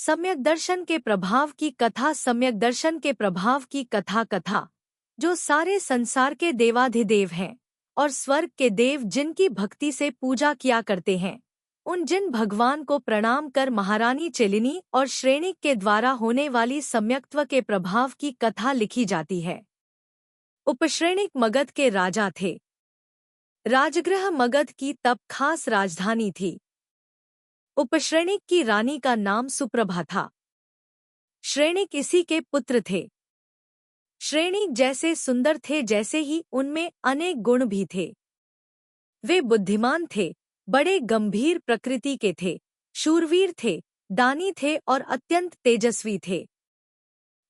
सम्यक दर्शन के प्रभाव की कथा। सम्यक दर्शन के प्रभाव की कथा जो सारे संसार के देवाधिदेव हैं और स्वर्ग के देव जिनकी भक्ति से पूजा किया करते हैं, उन जिन भगवान को प्रणाम कर महारानी चेलिनी और श्रेणिक के द्वारा होने वाली सम्यक्त्व के प्रभाव की कथा लिखी जाती है। उपश्रेणिक मगध के राजा थे। राजगृह मगध की तब खास राजधानी थी। उपश्रेणिक की रानी का नाम सुप्रभा था। श्रेणिक इसी के पुत्र थे। श्रेणिक जैसे सुंदर थे जैसे ही उनमें अनेक गुण भी थे। वे बुद्धिमान थे, बड़े गंभीर प्रकृति के थे, शूरवीर थे, दानी थे और अत्यंत तेजस्वी थे।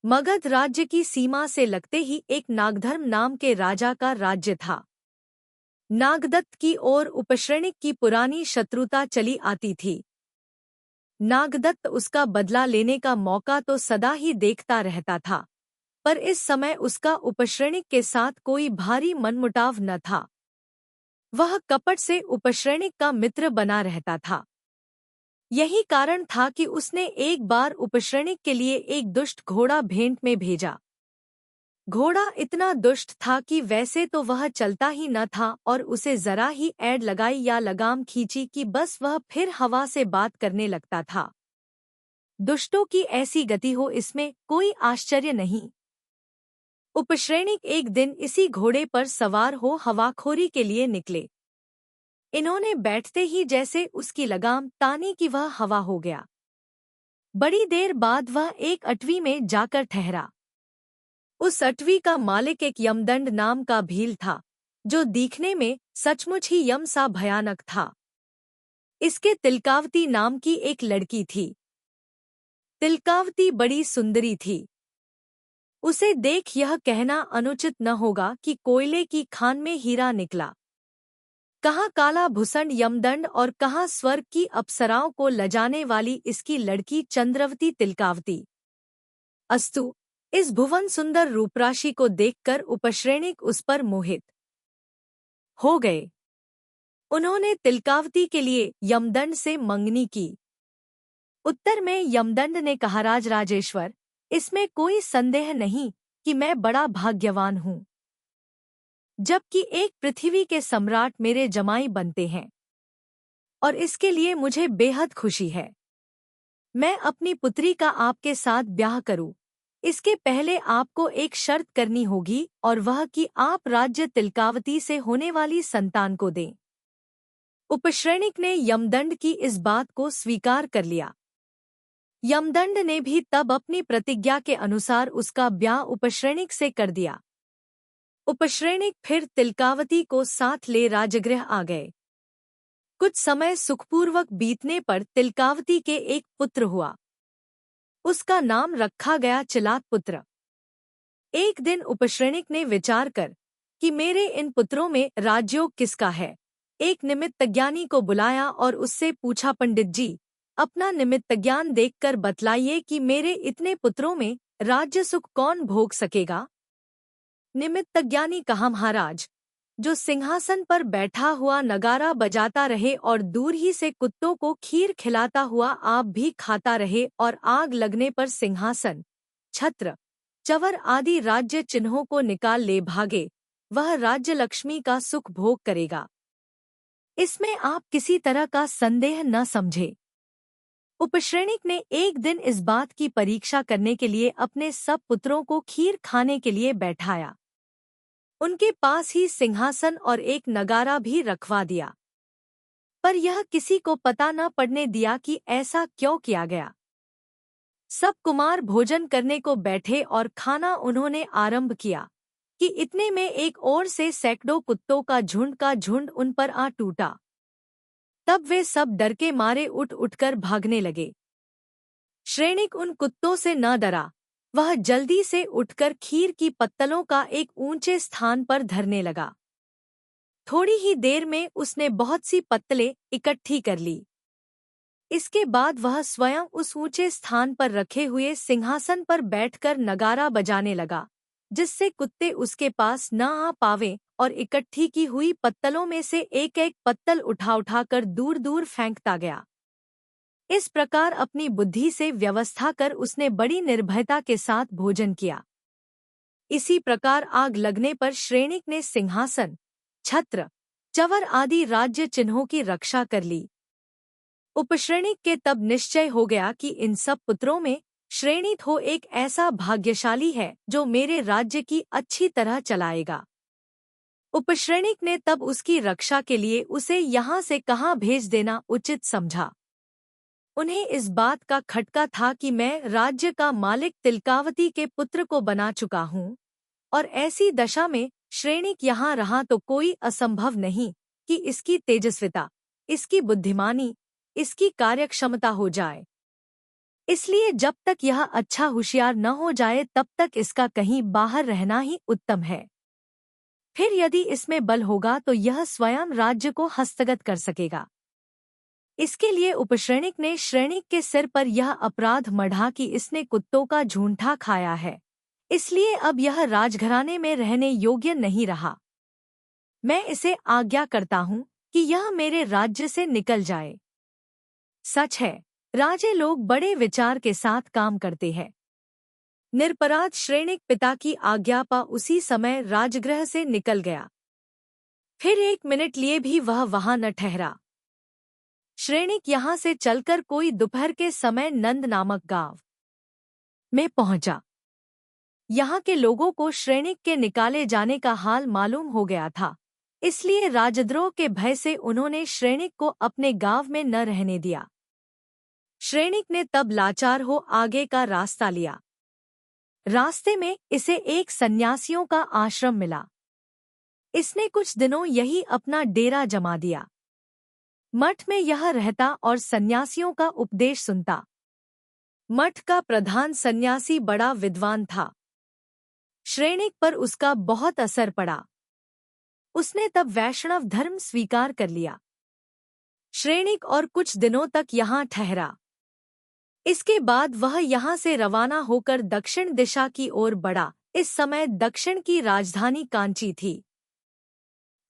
मगध राज्य की सीमा से लगते ही एक नागधर्म नाम के राजा का राज्य था। नागदत्त की ओर उपश्रेणिक की पुरानी शत्रुता चली आती थी। नागदत्त उसका बदला लेने का मौका तो सदा ही देखता रहता था, पर इस समय उसका उपश्रेणिक के साथ कोई भारी मनमुटाव न था। वह कपट से उपश्रेणिक का मित्र बना रहता था। यही कारण था कि उसने एक बार उपश्रेणिक के लिए एक दुष्ट घोड़ा भेंट में भेजा। घोड़ा इतना दुष्ट था कि वैसे तो वह चलता ही न था और उसे जरा ही ऐड लगाई या लगाम खींची कि बस वह फिर हवा से बात करने लगता था। दुष्टों की ऐसी गति हो, इसमें कोई आश्चर्य नहीं। उपश्रेणिक एक दिन इसी घोड़े पर सवार हो हवाखोरी के लिए निकले। इन्होंने बैठते ही जैसे उसकी लगाम तानी कि वह हवा हो गया। बड़ी देर बाद वह एक अटवी में जाकर ठहरा। उस अटवी का मालिक एक यमदंड नाम का भील था, जो दिखने में सचमुच ही यम सा भयानक था। इसके तिलकावती नाम की एक लड़की थी। तिलकावती बड़ी सुंदरी थी। उसे देख यह कहना अनुचित न होगा कि कोयले की खान में हीरा निकला। कहाँ काला भूषण यमदंड और कहाँ स्वर्ग की अप्सराओं को लजाने वाली इसकी लड़की चंद्रवती तिलकावती। अस्तु, इस भुवन सुंदर रूपराशि को देखकर उपश्रेणिक उस पर मोहित हो गए। उन्होंने तिलकावती के लिए यमदंड से मंगनी की। उत्तर में यमदंड ने कहा, राजराजेश्वर, इसमें कोई संदेह नहीं कि मैं बड़ा भाग्यवान हूँ, जबकि एक पृथ्वी के सम्राट मेरे जमाई बनते हैं, और इसके लिए मुझे बेहद खुशी है। मैं अपनी पुत्री का आपके साथ ब्याह करूं, इसके पहले आपको एक शर्त करनी होगी, और वह कि आप राज्य तिलकावती से होने वाली संतान को दें। उपश्रेणिक ने यमदंड की इस बात को स्वीकार कर लिया। यमदंड ने भी तब अपनी प्रतिज्ञा के अनुसार उसका ब्याह उपश्रेणिक से कर दिया। उपश्रेणिक फिर तिलकावती को साथ ले राजगृह आ गए। कुछ समय सुखपूर्वक बीतने पर तिलकावती के एक पुत्र हुआ। उसका नाम रखा गया चिलात पुत्र। एक दिन उपश्रेणिक ने विचार कर कि मेरे इन पुत्रों में राजयोग किसका है, एक निमित्त ज्ञानी को बुलाया और उससे पूछा, पंडित जी, अपना निमित्त ज्ञान देखकर बतलाइए कि मेरे इतने पुत्रों में राज्य सुख कौन भोग सकेगा। निमित्त ज्ञानी कहा, महाराज, जो सिंहासन पर बैठा हुआ नगारा बजाता रहे और दूर ही से कुत्तों को खीर खिलाता हुआ आप भी खाता रहे और आग लगने पर सिंहासन, छत्र, चवर आदि राज्य चिन्हों को निकाल ले भागे, वह राज्य लक्ष्मी का सुख भोग करेगा। इसमें आप किसी तरह का संदेह न समझे। उपश्रेणिक ने एक दिन इस बात की परीक्षा करने के लिए अपने सब पुत्रों को खीर खाने के लिए बैठाया। उनके पास ही सिंहासन और एक नगारा भी रखवा दिया, पर यह किसी को पता न पड़ने दिया कि ऐसा क्यों किया गया। सब कुमार भोजन करने को बैठे और खाना उन्होंने आरंभ किया कि इतने में एक ओर से सैकड़ों कुत्तों का झुंड उन पर आ टूटा। तब वे सब डर के मारे उठ उठकर भागने लगे। श्रेणिक उन कुत्तों से न डरा। वह जल्दी से उठकर खीर की पत्तलों का एक ऊंचे स्थान पर धरने लगा। थोड़ी ही देर में उसने बहुत सी पत्तलें इकट्ठी कर ली। इसके बाद वह स्वयं उस ऊंचे स्थान पर रखे हुए सिंहासन पर बैठकर नगारा बजाने लगा, जिससे कुत्ते उसके पास न आ पावें और इकट्ठी की हुई पत्तलों में से एक एक पत्तल उठा उठाकर दूर दूर फेंकता गया। इस प्रकार अपनी बुद्धि से व्यवस्था कर उसने बड़ी निर्भयता के साथ भोजन किया। इसी प्रकार आग लगने पर श्रेणिक ने सिंहासन, छत्र, चवर आदि राज्य चिन्हों की रक्षा कर ली। उपश्रेणिक के तब निश्चय हो गया कि इन सब पुत्रों में श्रेणिक एक ऐसा भाग्यशाली है जो मेरे राज्य की अच्छी तरह चलाएगा। उपश्रेणिक ने तब उसकी रक्षा के लिए उसे यहाँ से कहाँ भेज देना उचित समझा। उन्हें इस बात का खटका था कि मैं राज्य का मालिक तिलकावती के पुत्र को बना चुका हूँ, और ऐसी दशा में श्रेणिक यहाँ रहा तो कोई असंभव नहीं कि इसकी तेजस्विता, इसकी बुद्धिमानी, इसकी कार्यक्षमता हो जाए। इसलिए जब तक यह अच्छा होशियार न हो जाए तब तक इसका कहीं बाहर रहना ही उत्तम है। फिर यदि इसमें बल होगा तो यह स्वयं राज्य को हस्तगत कर सकेगा। इसके लिए उपश्रेणिक ने श्रेणिक के सिर पर यह अपराध मढ़ा कि इसने कुत्तों का झूंठा खाया है, इसलिए अब यह राजघराने में रहने योग्य नहीं रहा। मैं इसे आज्ञा करता हूँ कि यह मेरे राज्य से निकल जाए। सच है, राजे लोग बड़े विचार के साथ काम करते हैं। निरपराध श्रेणिक पिता की आज्ञा पा उसी समय राजगृह से निकल गया। फिर 1 मिनट लिए भी वह वहां न ठहरा। श्रेणिक यहाँ से चलकर कोई दोपहर के समय नंद नामक गांव में पहुंचा। यहाँ के लोगों को श्रेणिक के निकाले जाने का हाल मालूम हो गया था, इसलिए राजद्रोह के भय से उन्होंने श्रेणिक को अपने गांव में न रहने दिया। श्रेणिक ने तब लाचार हो आगे का रास्ता लिया। रास्ते में इसे एक सन्यासियों का आश्रम मिला। इसने कुछ दिनों यही अपना डेरा जमा दिया। मठ में यह रहता और सन्यासियों का उपदेश सुनता। मठ का प्रधान सन्यासी बड़ा विद्वान था। श्रेणिक पर उसका बहुत असर पड़ा। उसने तब वैष्णव धर्म स्वीकार कर लिया। श्रेणिक और कुछ दिनों तक यहाँ ठहरा। इसके बाद वह यहाँ से रवाना होकर दक्षिण दिशा की ओर बढ़ा। इस समय दक्षिण की राजधानी कांची थी।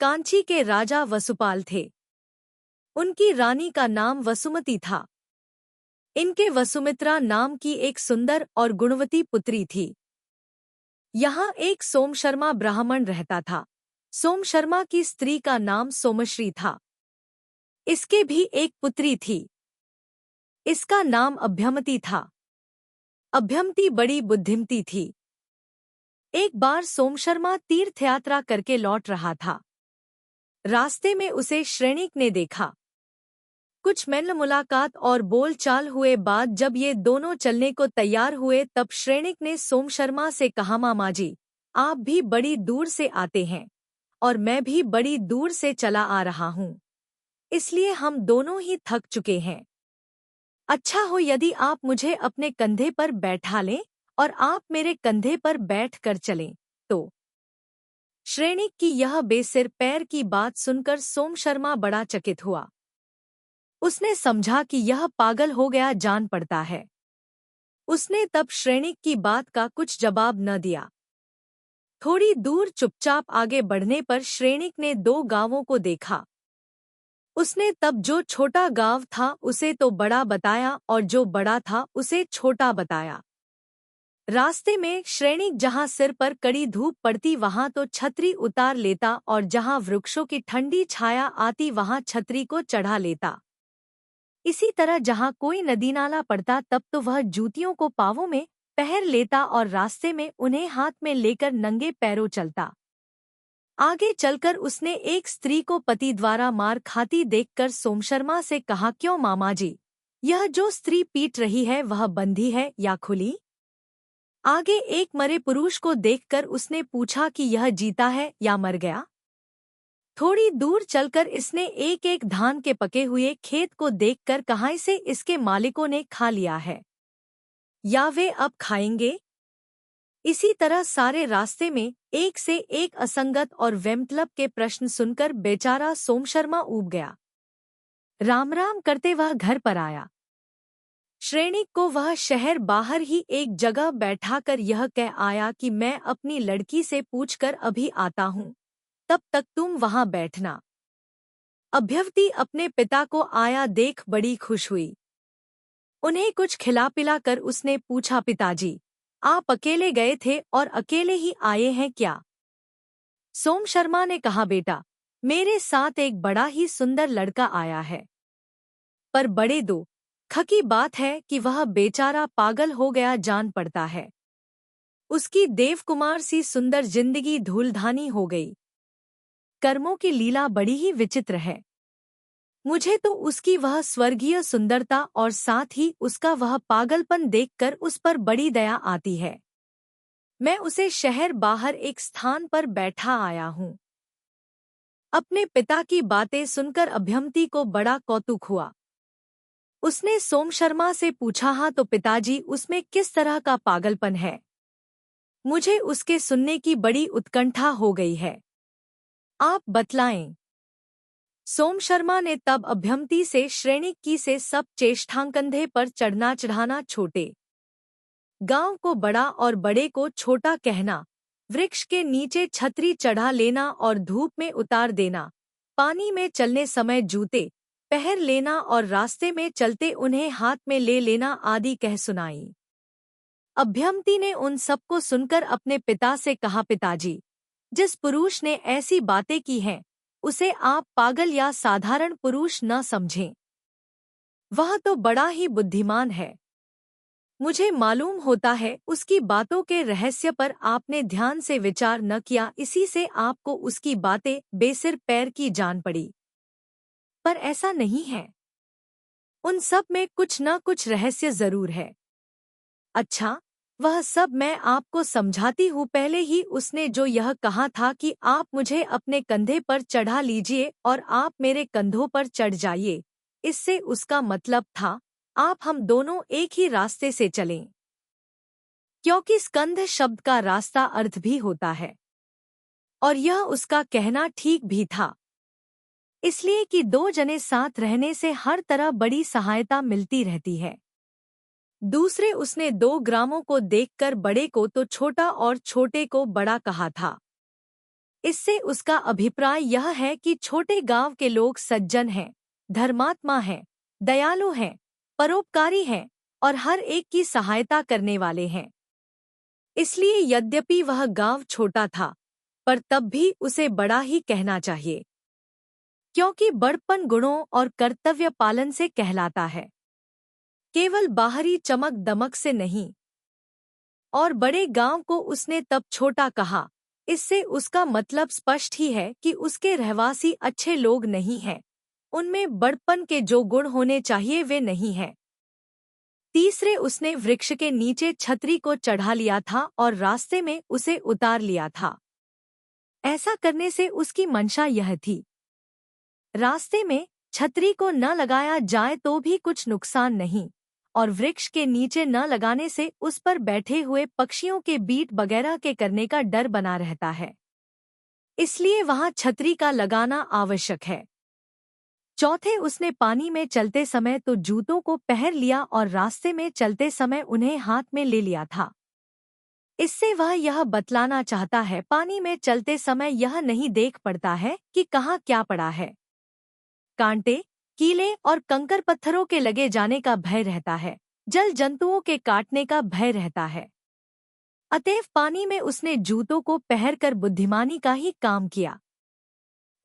कांची के राजा वसुपाल थे। उनकी रानी का नाम वसुमती था। इनके वसुमित्रा नाम की एक सुंदर और गुणवती पुत्री थी। यहाँ एक सोमशर्मा ब्राह्मण रहता था। सोमशर्मा की स्त्री का नाम सोमश्री था। इसके भी एक पुत्री थी। इसका नाम अभ्यमती था। अभ्यमती बड़ी बुद्धिमती थी। एक बार सोमशर्मा तीर्थयात्रा करके लौट रहा था। रास्ते में उसे श्रेणिक ने देखा। कुछ मिल मुलाकात और बोलचाल हुए बाद जब ये दोनों चलने को तैयार हुए तब श्रेणिक ने सोमशर्मा से कहा, मामा जी, आप भी बड़ी दूर से आते हैं और मैं भी बड़ी दूर से चला आ रहा हूँ, इसलिए हम दोनों ही थक चुके हैं। अच्छा हो यदि आप मुझे अपने कंधे पर बैठा लें और आप मेरे कंधे पर बैठ कर चलें तो। श्रेणिक की यह बेसिर पैर की बात सुनकर सोमशर्मा बड़ा चकित हुआ। उसने समझा कि यह पागल हो गया जान पड़ता है। उसने तब श्रेणिक की बात का कुछ जवाब न दिया। थोड़ी दूर चुपचाप आगे बढ़ने पर श्रेणिक ने 2 गांवों को देखा। उसने तब जो छोटा गांव था उसे तो बड़ा बताया और जो बड़ा था उसे छोटा बताया। रास्ते में श्रेणिक जहां सिर पर कड़ी धूप पड़ती वहां तो छतरी उतार लेता और जहां वृक्षों की ठंडी छाया आती वहां छतरी को चढ़ा लेता। इसी तरह जहां कोई नदी नाला पड़ता तब तो वह जूतियों को पांवों में पहन लेता और रास्ते में उन्हें हाथ में लेकर नंगे पैरों चलता। आगे चलकर उसने एक स्त्री को पति द्वारा मार खाती देखकर सोमशर्मा से कहा, क्यों मामा जी, यह जो स्त्री पीट रही है वह बंधी है या खुली? आगे एक मरे पुरुष को देखकर उसने पूछा कि यह जीता है या मर गया? थोड़ी दूर चलकर इसने एक एक धान के पके हुए खेत को देखकर कहा, इसे इसके मालिकों ने खा लिया है या वे अब खाएंगे? इसी तरह सारे रास्ते में एक से एक असंगत और वेमतलब के प्रश्न सुनकर बेचारा सोमशर्मा ऊब गया। राम राम करते वह घर पर आया। श्रेणिक को वह शहर बाहर ही एक जगह बैठाकर यह कह आया कि मैं अपनी लड़की से पूछकर अभी आता हूँ, तब तक तुम वहां बैठना। अभ्यवती अपने पिता को आया देख बड़ी खुश हुई। उन्हें कुछ खिला पिला कर उसने पूछा, पिताजी, आप अकेले गए थे और अकेले ही आए हैं क्या? सोम शर्मा ने कहा, बेटा, मेरे साथ एक बड़ा ही सुंदर लड़का आया है, पर बड़े दुख की बात है कि वह बेचारा पागल हो गया जान पड़ता है। उसकी देवकुमार सी सुंदर जिंदगी धूलधानी हो गई। कर्मों की लीला बड़ी ही विचित्र है। मुझे तो उसकी वह स्वर्गीय सुंदरता और साथ ही उसका वह पागलपन देखकर उस पर बड़ी दया आती है। मैं उसे शहर बाहर एक स्थान पर बैठा आया हूँ। अपने पिता की बातें सुनकर अभ्यंती को बड़ा कौतुक हुआ। उसने सोम शर्मा से पूछा, हाँ तो पिताजी, उसमें किस तरह का पागलपन है? मुझे उसके सुनने की बड़ी उत्कंठा हो गई है, आप बतलाएं। सोम शर्मा ने तब अभ्यंती से श्रेणी की से सब चेष्टांकंधे पर चढ़ना चढ़ाना, छोटे गांव को बड़ा और बड़े को छोटा कहना, वृक्ष के नीचे छतरी चढ़ा लेना और धूप में उतार देना, पानी में चलने समय जूते पहन लेना और रास्ते में चलते उन्हें हाथ में ले लेना आदि कह सुनाई। अभ्यंती ने उन सबको सुनकर अपने पिता से कहा, पिताजी, जिस पुरुष ने ऐसी बातें की हैं, उसे आप पागल या साधारण पुरुष न समझें। वह तो बड़ा ही बुद्धिमान है। मुझे मालूम होता है उसकी बातों के रहस्य पर आपने ध्यान से विचार न किया, इसी से आपको उसकी बातें बेसिर पैर की जान पड़ी। पर ऐसा नहीं है। उन सब में कुछ न कुछ रहस्य जरूर है। अच्छा, वह सब मैं आपको समझाती हूँ। पहले ही उसने जो यह कहा था कि आप मुझे अपने कंधे पर चढ़ा लीजिए और आप मेरे कंधों पर चढ़ जाइए, इससे उसका मतलब था आप हम दोनों एक ही रास्ते से चलें। क्योंकि स्कंध शब्द का रास्ता अर्थ भी होता है, और यह उसका कहना ठीक भी था, इसलिए कि दो जने साथ रहने से हर तरह बड़ी सहायता मिलती रहती है। दूसरे, उसने 2 ग्रामों को देखकर बड़े को तो छोटा और छोटे को बड़ा कहा था। इससे उसका अभिप्राय यह है कि छोटे गांव के लोग सज्जन हैं, धर्मात्मा हैं, दयालु हैं, परोपकारी हैं और हर एक की सहायता करने वाले हैं। इसलिए यद्यपि वह गांव छोटा था, पर तब भी उसे बड़ा ही कहना चाहिए, क्योंकि बड़पन गुणों और कर्तव्य पालन से कहलाता है, केवल बाहरी चमक दमक से नहीं। और बड़े गांव को उसने तब छोटा कहा, इससे उसका मतलब स्पष्ट ही है कि उसके रहवासी अच्छे लोग नहीं हैं, उनमें बड़पन के जो गुण होने चाहिए वे नहीं हैं। तीसरे, उसने वृक्ष के नीचे छतरी को चढ़ा लिया था और रास्ते में उसे उतार लिया था। ऐसा करने से उसकी मंशा यह थी, रास्ते में छतरी को न लगाया जाए तो भी कुछ नुकसान नहीं, और वृक्ष के नीचे न लगाने से उस पर बैठे हुए पक्षियों के बीट वगैरह के करने का डर बना रहता है, इसलिए वहां छतरी का लगाना आवश्यक है। चौथे, उसने पानी में चलते समय तो जूतों को पहन लिया और रास्ते में चलते समय उन्हें हाथ में ले लिया था। इससे वह यह बतलाना चाहता है, पानी में चलते समय यह नहीं देख पड़ता है कि कहाँ क्या पड़ा है। कांटे, कीले और कंकर पत्थरों के लगे जाने का भय रहता है, जल जंतुओं के काटने का भय रहता है। अतएव पानी में उसने जूतों को पहनकर बुद्धिमानी का ही काम किया।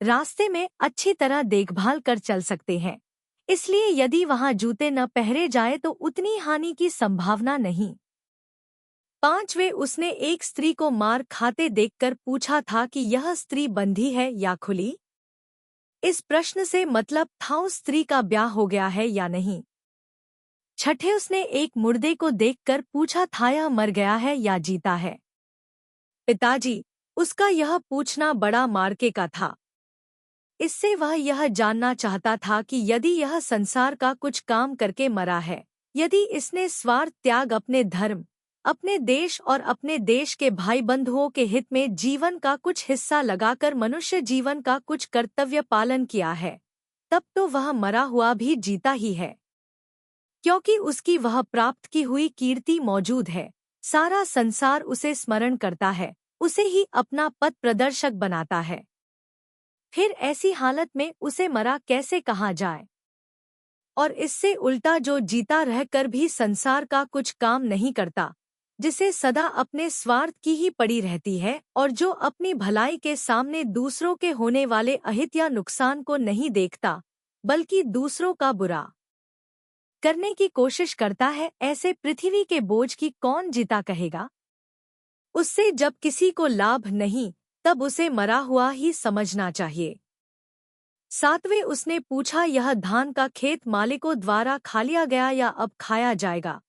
रास्ते में अच्छी तरह देखभाल कर चल सकते हैं, इसलिए यदि वहां जूते न पहरे जाए तो उतनी हानि की संभावना नहीं। पांचवें, उसने एक स्त्री को मार खाते देखकर पूछा था कि यह स्त्री बंधी है या खुली। इस प्रश्न से मतलब था उस स्त्री का ब्याह हो गया है या नहीं। छठे, उसने एक मुर्दे को देखकर पूछा था यह मर गया है या जीता है। पिताजी, उसका यह पूछना बड़ा मार्के का था। इससे वह यह जानना चाहता था कि यदि यह संसार का कुछ काम करके मरा है, यदि इसने स्वार्थ त्याग अपने धर्म, अपने देश और अपने देश के भाई बंधुओं के हित में जीवन का कुछ हिस्सा लगाकर मनुष्य जीवन का कुछ कर्तव्य पालन किया है, तब तो वह मरा हुआ भी जीता ही है, क्योंकि उसकी वह प्राप्त की हुई कीर्ति मौजूद है। सारा संसार उसे स्मरण करता है, उसे ही अपना पथ प्रदर्शक बनाता है। फिर ऐसी हालत में उसे मरा कैसे कहा जाए। और इससे उल्टा जो जीता रहकर भी संसार का कुछ काम नहीं करता, जिसे सदा अपने स्वार्थ की ही पड़ी रहती है और जो अपनी भलाई के सामने दूसरों के होने वाले अहित या नुकसान को नहीं देखता, बल्कि दूसरों का बुरा करने की कोशिश करता है, ऐसे पृथ्वी के बोझ की कौन जीता कहेगा। उससे जब किसी को लाभ नहीं, तब उसे मरा हुआ ही समझना चाहिए। 7वें उसने पूछा, यह धान का खेत मालिकों द्वारा खा लिया गया या अब खाया जाएगा।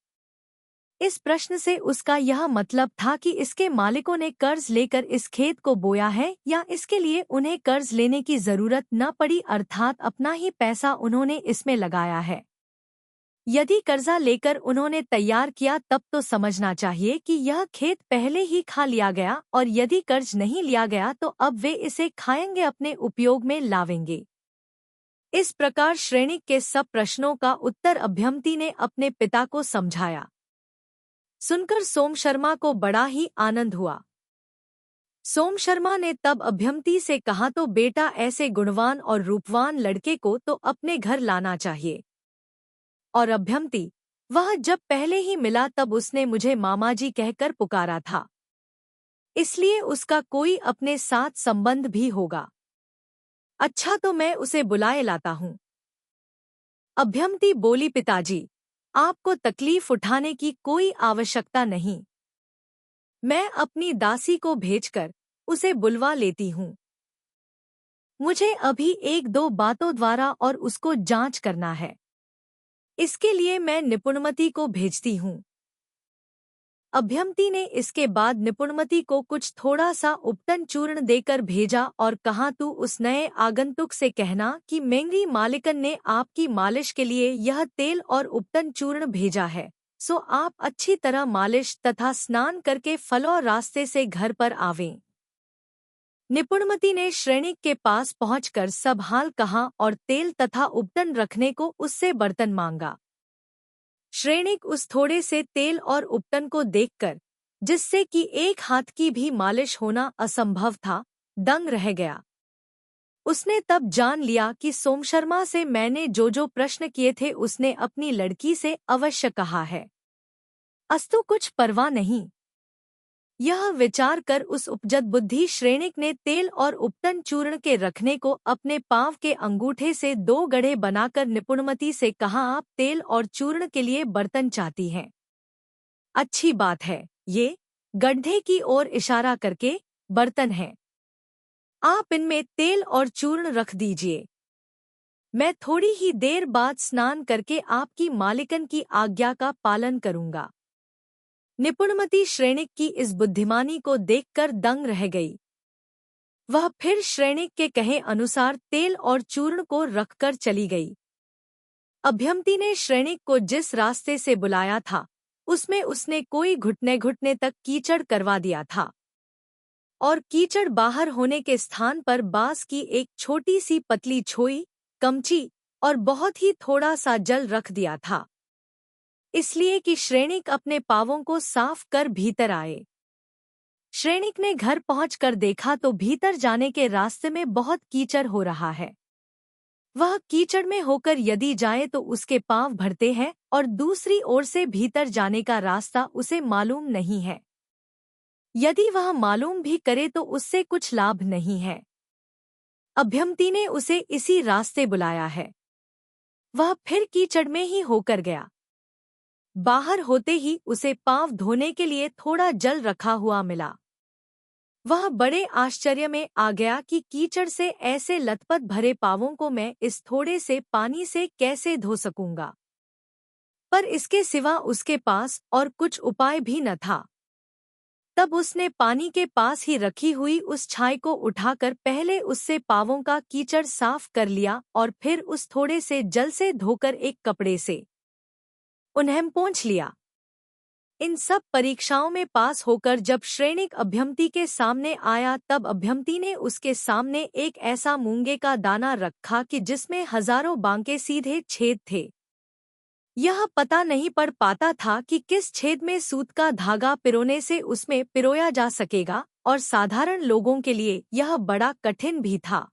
इस प्रश्न से उसका यह मतलब था कि इसके मालिकों ने कर्ज लेकर इस खेत को बोया है या इसके लिए उन्हें कर्ज लेने की जरूरत न पड़ी, अर्थात अपना ही पैसा उन्होंने इसमें लगाया है। यदि कर्जा लेकर उन्होंने तैयार किया तब तो समझना चाहिए कि यह खेत पहले ही खा लिया गया, और यदि कर्ज नहीं लिया गया तो अब वे इसे खाएंगे, अपने उपयोग में लावेंगे। इस प्रकार श्रेणिक के सब प्रश्नों का उत्तर अभ्यंती ने अपने पिता को समझाया। सुनकर सोम शर्मा को बड़ा ही आनंद हुआ। सोम शर्मा ने तब अभ्यंती से कहा, तो बेटा ऐसे गुणवान और रूपवान लड़के को तो अपने घर लाना चाहिए। और अभ्यंती, वह जब पहले ही मिला तब उसने मुझे मामाजी कहकर पुकारा था, इसलिए उसका कोई अपने साथ संबंध भी होगा। अच्छा, तो मैं उसे बुलाए लाता हूँ। अभ्यंती बोली, पिताजी, आपको तकलीफ उठाने की कोई आवश्यकता नहीं। मैं अपनी दासी को भेजकर उसे बुलवा लेती हूँ। मुझे अभी 1-2 बातों द्वारा और उसको जांच करना है। इसके लिए मैं निपुणमती को भेजती हूँ। अभ्यंती ने इसके बाद निपुणमती को कुछ थोड़ा सा उपटन चूर्ण देकर भेजा और कहा, तू उस नए आगंतुक से कहना कि मेंगरी मालिकन ने आपकी मालिश के लिए यह तेल और उपटन चूर्ण भेजा है, सो आप अच्छी तरह मालिश तथा स्नान करके फलो रास्ते से घर पर आवें। निपुणमती ने श्रेणिक के पास पहुंचकर सब हाल कहा और तेल तथा उपटन रखने को उससे बर्तन मांगा। श्रेणिक उस थोड़े से तेल और उपटन को देखकर, जिससे कि एक हाथ की भी मालिश होना असंभव था, दंग रह गया। उसने तब जान लिया कि सोमशर्मा से मैंने जो जो प्रश्न किए थे उसने अपनी लड़की से अवश्य कहा है। अस्तु कुछ परवाह नहीं। यह विचार कर उस उपजत बुद्धि श्रेणिक ने तेल और उपटन चूर्ण के रखने को अपने पांव के अंगूठे से 2 गड्ढे बनाकर निपुणमती से कहा, आप तेल और चूर्ण के लिए बर्तन चाहती हैं। अच्छी बात है, ये गड्ढे की ओर इशारा करके बर्तन है। आप इनमें तेल और चूर्ण रख दीजिए। मैं थोड़ी ही देर बाद स्नान करके आपकी मालिकन की आज्ञा का पालन करूंगा। निपुणमती श्रेणिक की इस बुद्धिमानी को देखकर दंग रह गई। वह फिर श्रेणिक के कहे अनुसार तेल और चूर्ण को रखकर चली गई। अभ्यंती ने श्रेणिक को जिस रास्ते से बुलाया था उसमें उसने कोई घुटने घुटने तक कीचड़ करवा दिया था, और कीचड़ बाहर होने के स्थान पर बांस की एक छोटी सी पतली छोई, कमची और बहुत ही थोड़ा सा जल रख दिया था, इसलिए कि श्रेणिक अपने पांवों को साफ कर भीतर आए। श्रेणिक ने घर पहुंचकर देखा तो भीतर जाने के रास्ते में बहुत कीचड़ हो रहा है। वह कीचड़ में होकर यदि जाए तो उसके पांव भरते हैं और दूसरी ओर से भीतर जाने का रास्ता उसे मालूम नहीं है। यदि वह मालूम भी करे तो उससे कुछ लाभ नहीं है। अभ्यंती ने उसे इसी रास्ते बुलाया है। वह फिर कीचड़ में ही होकर गया। बाहर होते ही उसे पांव धोने के लिए थोड़ा जल रखा हुआ मिला। वह बड़े आश्चर्य में आ गया कि कीचड़ से ऐसे लथपथ भरे पांवों को मैं इस थोड़े से पानी से कैसे धो सकूंगा। पर इसके सिवा उसके पास और कुछ उपाय भी न था। तब उसने पानी के पास ही रखी हुई उस छाई को उठाकर पहले उससे पांवों का कीचड़ साफ कर लिया और फिर उस थोड़े से जल से धोकर एक कपड़े से उन्हें पोंछ लिया। इन सब परीक्षाओं में पास होकर जब श्रेणिक अभ्यंती के सामने आया तब अभ्यंती ने उसके सामने एक ऐसा मूंगे का दाना रखा कि जिसमें हजारों बांके सीधे छेद थे। यह पता नहीं पड़ पाता था कि किस छेद में सूत का धागा पिरोने से उसमें पिरोया जा सकेगा, और साधारण लोगों के लिए यह बड़ा कठिन भी था।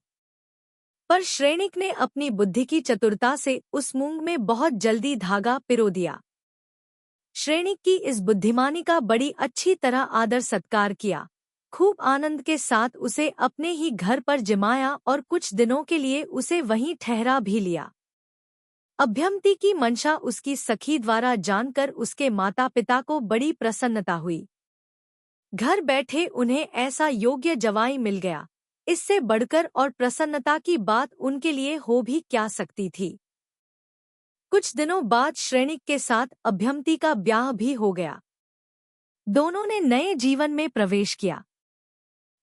पर श्रेणिक ने अपनी बुद्धि की चतुरता से उस मूंग में बहुत जल्दी धागा पिरो दिया। श्रेणिक की इस बुद्धिमानी का बड़ी अच्छी तरह आदर सत्कार किया, खूब आनंद के साथ उसे अपने ही घर पर जिमाया और कुछ दिनों के लिए उसे वहीं ठहरा भी लिया। अभ्यंती की मंशा उसकी सखी द्वारा जानकर उसके माता पिता को बड़ी प्रसन्नता हुई। घर बैठे उन्हें ऐसा योग्य जवाई मिल गया, इससे बढ़कर और प्रसन्नता की बात उनके लिए हो भी क्या सकती थी। कुछ दिनों बाद श्रेणिक के साथ अभ्यंती का ब्याह भी हो गया। दोनों ने नए जीवन में प्रवेश किया।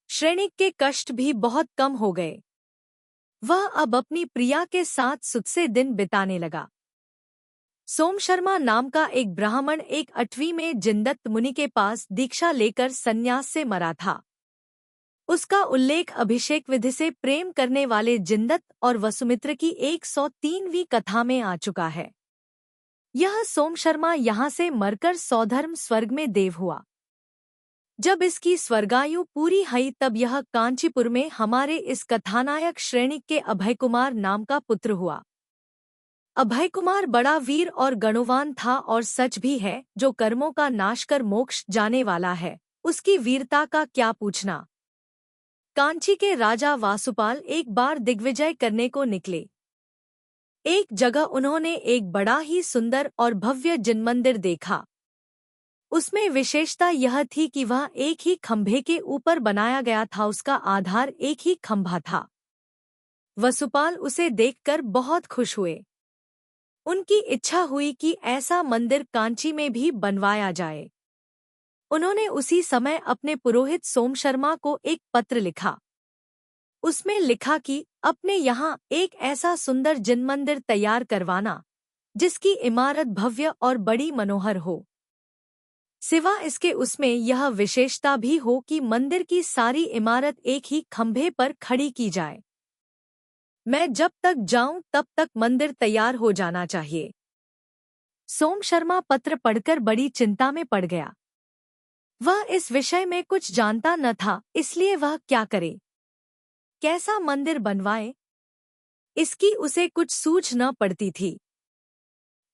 श्रेणिक के कष्ट भी बहुत कम हो गए। वह अब अपनी प्रिया के साथ सुख से दिन बिताने लगा। सोमशर्मा नाम का एक ब्राह्मण एक 8वीं में जिनदत्त मुनि के पास दीक्षा लेकर संन्यास से मरा था। उसका उल्लेख अभिषेक विधि से प्रेम करने वाले जिनदत्त और वसुमित्र की 103वीं कथा में आ चुका है। यह सोमशर्मा यहाँ से मरकर सौधर्म स्वर्ग में देव हुआ। जब इसकी स्वर्गायु पूरी हुई तब यह कांचीपुर में हमारे इस कथानायक श्रेणिक के अभय कुमार नाम का पुत्र हुआ। अभय कुमार बड़ा वीर और गणवान था और सच भी है, जो कर्मों का नाश कर मोक्ष जाने वाला है, उसकी वीरता का क्या पूछना। कांची के राजा वासुपाल एक बार दिग्विजय करने को निकले। एक जगह उन्होंने एक बड़ा ही सुंदर और भव्य जिनमंदिर देखा। उसमें विशेषता यह थी कि वह एक ही खंभे के ऊपर बनाया गया था, उसका आधार एक ही खंभा था। वसुपाल उसे देखकर बहुत खुश हुए। उनकी इच्छा हुई कि ऐसा मंदिर कांची में भी बनवाया जाए। उन्होंने उसी समय अपने पुरोहित सोमशर्मा को एक पत्र लिखा। उसमें लिखा कि अपने यहाँ एक ऐसा सुंदर जिनमंदिर तैयार करवाना जिसकी इमारत भव्य और बड़ी मनोहर हो। सिवा इसके उसमें यह विशेषता भी हो कि मंदिर की सारी इमारत एक ही खंभे पर खड़ी की जाए। मैं जब तक जाऊं तब तक मंदिर तैयार हो जाना चाहिए। सोमशर्मा पत्र पढ़कर बड़ी चिंता में पड़ गया। वह इस विषय में कुछ जानता न था, इसलिए वह क्या करे, कैसा मंदिर बनवाए, इसकी उसे कुछ सूझ न पड़ती थी।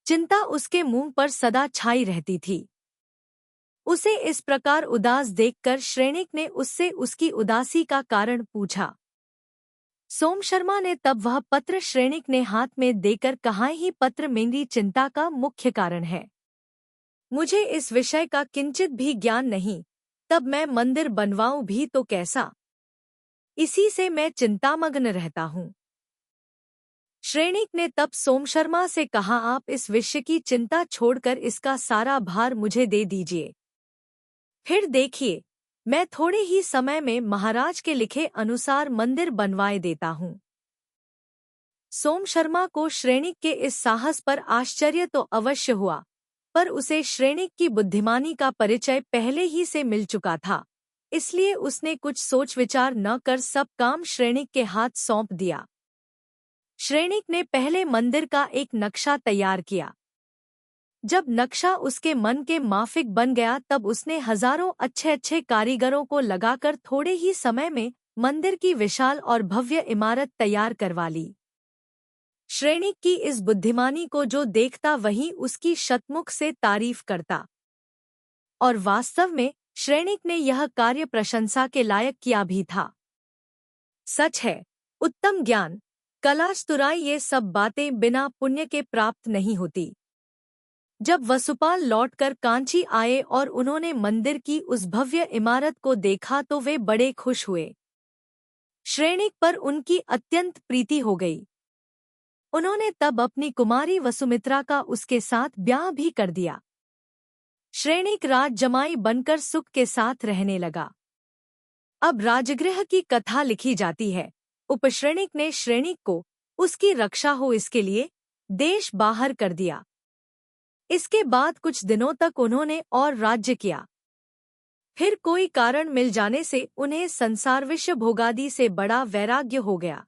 चिंता उसके मुंह पर सदा छाई रहती थी। उसे इस प्रकार उदास देखकर श्रेणिक ने उससे उसकी उदासी का कारण पूछा। सोमशर्मा ने तब वह पत्र श्रेणिक ने हाथ में देकर कहा, ही पत्र मेरी चिंता का मुख्य कारण है। मुझे इस विषय का किंचित भी ज्ञान नहीं, तब मैं मंदिर बनवाऊं भी तो कैसा, इसी से मैं चिंतामग्न रहता हूँ। श्रेणिक ने तब सोमशर्मा से कहा, आप इस विषय की चिंता छोड़कर इसका सारा भार मुझे दे दीजिए। फिर देखिए, मैं थोड़े ही समय में महाराज के लिखे अनुसार मंदिर बनवाए देता हूँ। सोमशर्मा को श्रेणिक के इस साहस पर आश्चर्य तो अवश्य हुआ, पर उसे श्रेणिक की बुद्धिमानी का परिचय पहले ही से मिल चुका था, इसलिए उसने कुछ सोच विचार न कर सब काम श्रेणिक के हाथ सौंप दिया। श्रेणिक ने पहले मंदिर का एक नक्शा तैयार किया। जब नक्शा उसके मन के माफिक बन गया तब उसने हजारों अच्छे अच्छे कारीगरों को लगाकर थोड़े ही समय में मंदिर की विशाल और भव्य इमारत तैयार करवा ली। श्रेणिक की इस बुद्धिमानी को जो देखता वही उसकी शतमुख से तारीफ करता, और वास्तव में श्रेणिक ने यह कार्य प्रशंसा के लायक किया भी था। सच है, उत्तम ज्ञान, कला, चतुराई ये सब बातें बिना पुण्य के प्राप्त नहीं होती। जब वसुपाल लौटकर कांची आए और उन्होंने मंदिर की उस भव्य इमारत को देखा तो वे बड़े खुश हुए। श्रेणिक पर उनकी अत्यंत प्रीति हो गई। उन्होंने तब अपनी कुमारी वसुमित्रा का उसके साथ ब्याह भी कर दिया। श्रेणिक राजजमाई बनकर सुख के साथ रहने लगा। अब राजगृह की कथा लिखी जाती है। उपश्रेणिक ने श्रेणिक को उसकी रक्षा हो इसके लिए देश बाहर कर दिया। इसके बाद कुछ दिनों तक उन्होंने और राज्य किया। फिर कोई कारण मिल जाने से उन्हें संसार विषय भोगादि से बड़ा वैराग्य हो गया,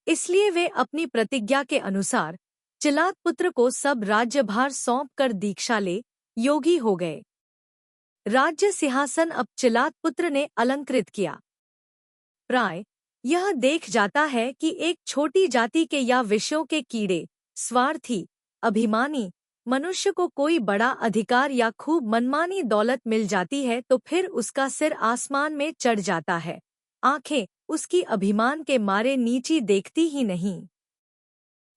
इसलिए वे अपनी प्रतिज्ञा के अनुसार चिलात पुत्र को सब राज्यभार सौंप कर दीक्षा ले योगी हो गए। राज्य सिंहासन अब चिलात पुत्र ने अलंकृत किया। प्राय यह देख जाता है कि एक छोटी जाति के या विषयों के कीड़े, स्वार्थी, अभिमानी मनुष्य को कोई बड़ा अधिकार या खूब मनमानी दौलत मिल जाती है तो फिर उसका सिर आसमान में चढ़ जाता है, आंखें उसकी अभिमान के मारे नीची देखती ही नहीं।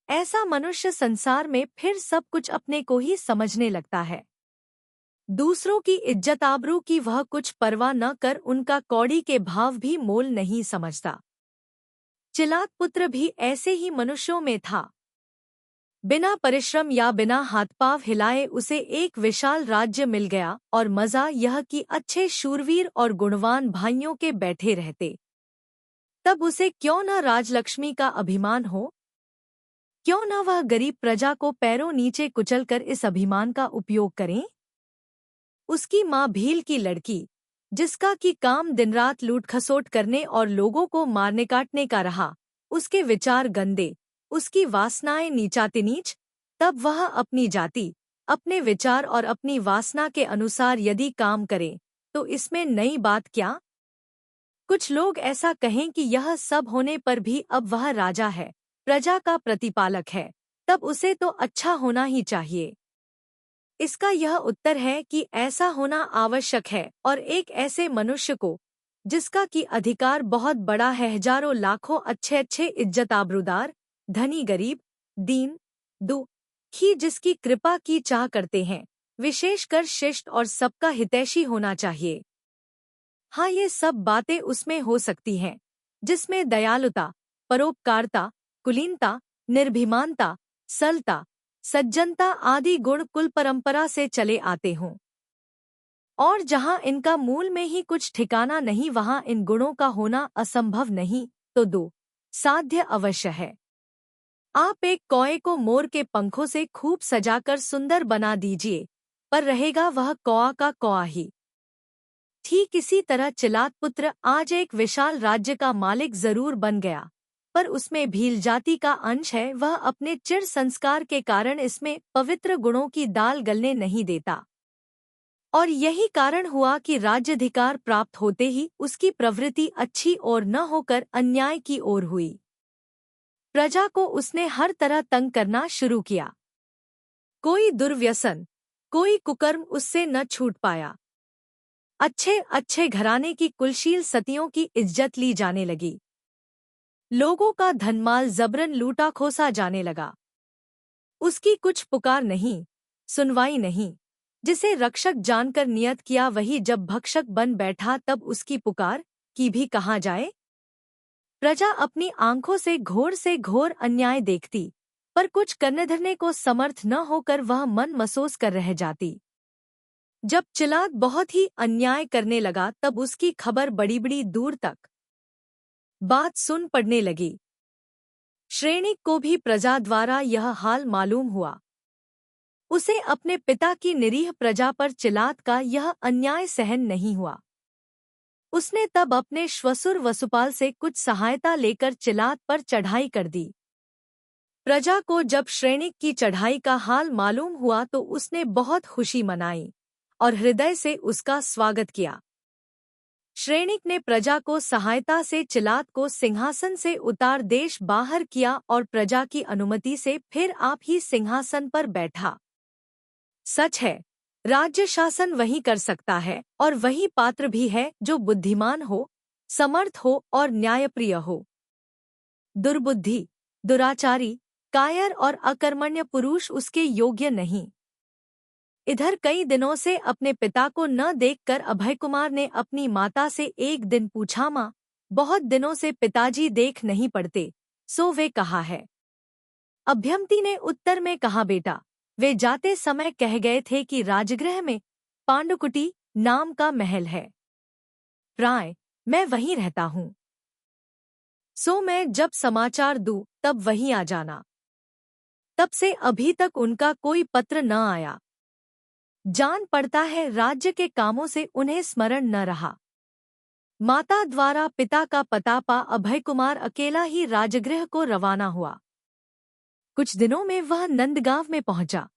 ऐसा मनुष्य संसार में फिर सब कुछ अपने को ही समझने लगता है। दूसरों की इज्जत आबरू की वह कुछ परवाह न कर उनका कौड़ी के भाव भी मोल नहीं समझता। चिलात पुत्र भी ऐसे ही मनुष्यों में था। बिना परिश्रम या बिना हाथ पांव हिलाए उसे एक विशाल राज्य मिल गया और मजा यह कि अच्छे शूरवीर और गुणवान भाइयों के बैठे रहते। तब उसे क्यों न राजलक्ष्मी का अभिमान हो, क्यों न वह गरीब प्रजा को पैरों नीचे कुचलकर इस अभिमान का उपयोग करें। उसकी माँ भील की लड़की, जिसका कि काम दिन रात लूट खसोट करने और लोगों को मारने काटने का रहा, उसके विचार गंदे, उसकी वासनाएं नीचातिनीच, तब वह अपनी जाति, अपने विचार और अपनी वासना के अनुसार यदि काम करे तो इसमें नई बात क्या। कुछ लोग ऐसा कहें कि यह सब होने पर भी अब वह राजा है, प्रजा का प्रतिपालक है, तब उसे तो अच्छा होना ही चाहिए। इसका यह उत्तर है कि ऐसा होना आवश्यक है और एक ऐसे मनुष्य को, जिसका कि अधिकार बहुत बड़ा है, हजारों लाखों अच्छे अच्छे इज्जत आबरूदार, धनी गरीब, दीन दुखी जिसकी कृपा की चाह करते हैं, विशेषकर शिष्ट और सबका हितैषी होना चाहिए। हाँ, ये सब बातें उसमें हो सकती हैं जिसमें दयालुता, परोपकारता, कुलीनता, निर्भिमानता, सरलता, सज्जनता आदि गुण कुल परंपरा से चले आते हों। और जहाँ इनका मूल में ही कुछ ठिकाना नहीं वहाँ इन गुणों का होना असंभव नहीं तो दो साध्य अवश्य है। आप एक कौए को मोर के पंखों से खूब सजाकर सुंदर बना दीजिए, पर रहेगा वह कौआ का कौआ ही। ठीक इसी तरह चिलात पुत्र आज एक विशाल राज्य का मालिक जरूर बन गया, पर उसमें भील जाति का अंश है, वह अपने चिर संस्कार के कारण इसमें पवित्र गुणों की दाल गलने नहीं देता। और यही कारण हुआ कि राज्याधिकार प्राप्त होते ही उसकी प्रवृत्ति अच्छी ओर न होकर अन्याय की ओर हुई। प्रजा को उसने हर तरह तंग करना शुरू किया। कोई दुर्व्यसन, कोई कुकर्म उससे न छूट पाया। अच्छे अच्छे घराने की कुलशील सतियों की इज्जत ली जाने लगी। लोगों का धनमाल जबरन लूटा खोसा जाने लगा। उसकी कुछ पुकार नहीं, सुनवाई नहीं। जिसे रक्षक जानकर नियत किया वही जब भक्षक बन बैठा तब उसकी पुकार की भी कहाँ जाए। प्रजा अपनी आंखों से घोर अन्याय देखती, पर कुछ करने धरने को समर्थ न होकर वह मन मसोस कर रह जाती। जब चिलात बहुत ही अन्याय करने लगा तब उसकी खबर बड़ी बड़ी दूर तक बात सुन पड़ने लगी। श्रेणिक को भी प्रजा द्वारा यह हाल मालूम हुआ। उसे अपने पिता की निरीह प्रजा पर चिलात का यह अन्याय सहन नहीं हुआ। उसने तब अपने श्वसुर वसुपाल से कुछ सहायता लेकर चिलात पर चढ़ाई कर दी। प्रजा को जब श्रेणिक की चढ़ाई का हाल मालूम हुआ तो उसने बहुत खुशी मनाई और हृदय से उसका स्वागत किया। श्रेणिक ने प्रजा को सहायता से चिलात को सिंहासन से उतार देश बाहर किया और प्रजा की अनुमति से फिर आप ही सिंहासन पर बैठा। सच है, राज्य शासन वही कर सकता है और वही पात्र भी है जो बुद्धिमान हो, समर्थ हो और न्यायप्रिय हो। दुर्बुद्धि, दुराचारी, कायर और अकर्मण्य पुरुष उसके योग्य नहीं। इधर कई दिनों से अपने पिता को न देखकर अभय कुमार ने अपनी माता से एक दिन पूछा, माँ, बहुत दिनों से पिताजी देख नहीं पड़ते, सो वे कहा है। अभ्यंती ने उत्तर में कहा, बेटा, वे जाते समय कह गए थे कि राजगृह में पांडुकुटी नाम का महल है। प्राय मैं वहीं रहता हूँ, सो मैं जब समाचार दूँ तब वहीं आ जाना। तब से अभी तक उनका कोई पत्र न आया। जान पड़ता है राज्य के कामों से उन्हें स्मरण न रहा। माता द्वारा पिता का पता पा अभय कुमार अकेला ही राजगृह को रवाना हुआ। कुछ दिनों में वह नंदगांव में पहुंचा।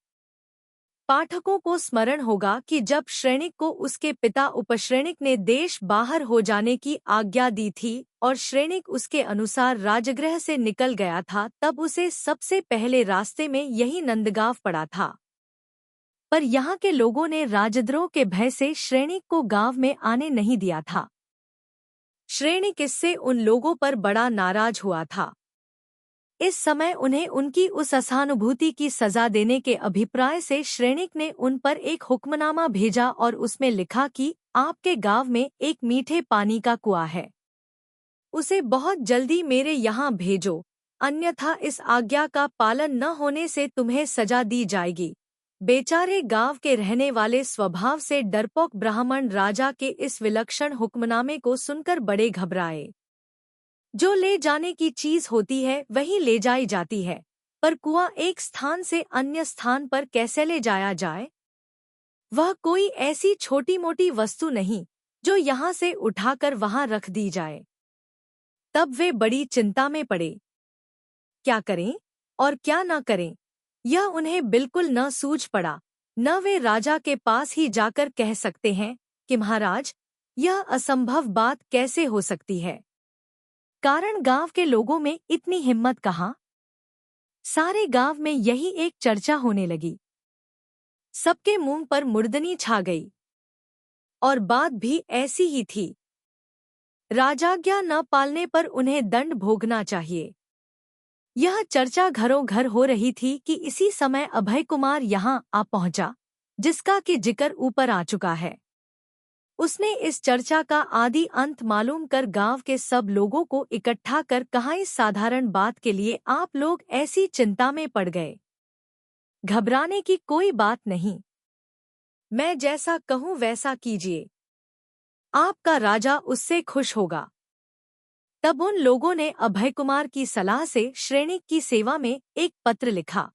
पाठकों को स्मरण होगा कि जब श्रेणिक को उसके पिता उपश्रेणिक ने देश बाहर हो जाने की आज्ञा दी थी और श्रेणिक उसके अनुसार राजगृह से निकल गया था, तब उसे सबसे पहले रास्ते में यही नंदगांव पड़ा था। पर यहाँ के लोगों ने राजद्रोह के भय से श्रेणिक को गांव में आने नहीं दिया था। श्रेणिक इससे उन लोगों पर बड़ा नाराज हुआ था। इस समय उन्हें उनकी उस असहानुभूति की सजा देने के अभिप्राय से श्रेणिक ने उन पर एक हुक्मनामा भेजा और उसमें लिखा कि आपके गांव में एक मीठे पानी का कुआं है, उसे बहुत जल्दी मेरे यहाँ भेजो, अन्यथा इस आज्ञा का पालन न होने से तुम्हें सजा दी जाएगी। बेचारे गांव के रहने वाले स्वभाव से डरपोक ब्राह्मण राजा के इस विलक्षण हुक्मनामे को सुनकर बड़े घबराए। जो ले जाने की चीज होती है वही ले जाई जाती है, पर कुआं एक स्थान से अन्य स्थान पर कैसे ले जाया जाए? वह कोई ऐसी छोटी मोटी वस्तु नहीं जो यहाँ से उठाकर वहां रख दी जाए। तब वे बड़ी चिंता में पड़े। क्या करें और क्या न करें, यह उन्हें बिल्कुल न सूझ पड़ा। न वे राजा के पास ही जाकर कह सकते हैं कि महाराज, यह असंभव बात कैसे हो सकती है, कारण गांव के लोगों में इतनी हिम्मत कहाँ। सारे गांव में यही एक चर्चा होने लगी। सबके मुंह पर मुर्दनी छा गई और बात भी ऐसी ही थी। राजाज्ञा न पालने पर उन्हें दंड भोगना चाहिए। यह चर्चा घरों घर हो रही थी कि इसी समय अभय कुमार यहाँ आ पहुंचा, जिसका कि जिक्र ऊपर आ चुका है। उसने इस चर्चा का आदि अंत मालूम कर गांव के सब लोगों को इकट्ठा कर कहा, इस साधारण बात के लिए आप लोग ऐसी चिंता में पड़ गए। घबराने की कोई बात नहीं, मैं जैसा कहूँ वैसा कीजिए, आपका राजा उससे खुश होगा। तब उन लोगों ने अभय कुमार की सलाह से श्रेणिक की सेवा में एक पत्र लिखा।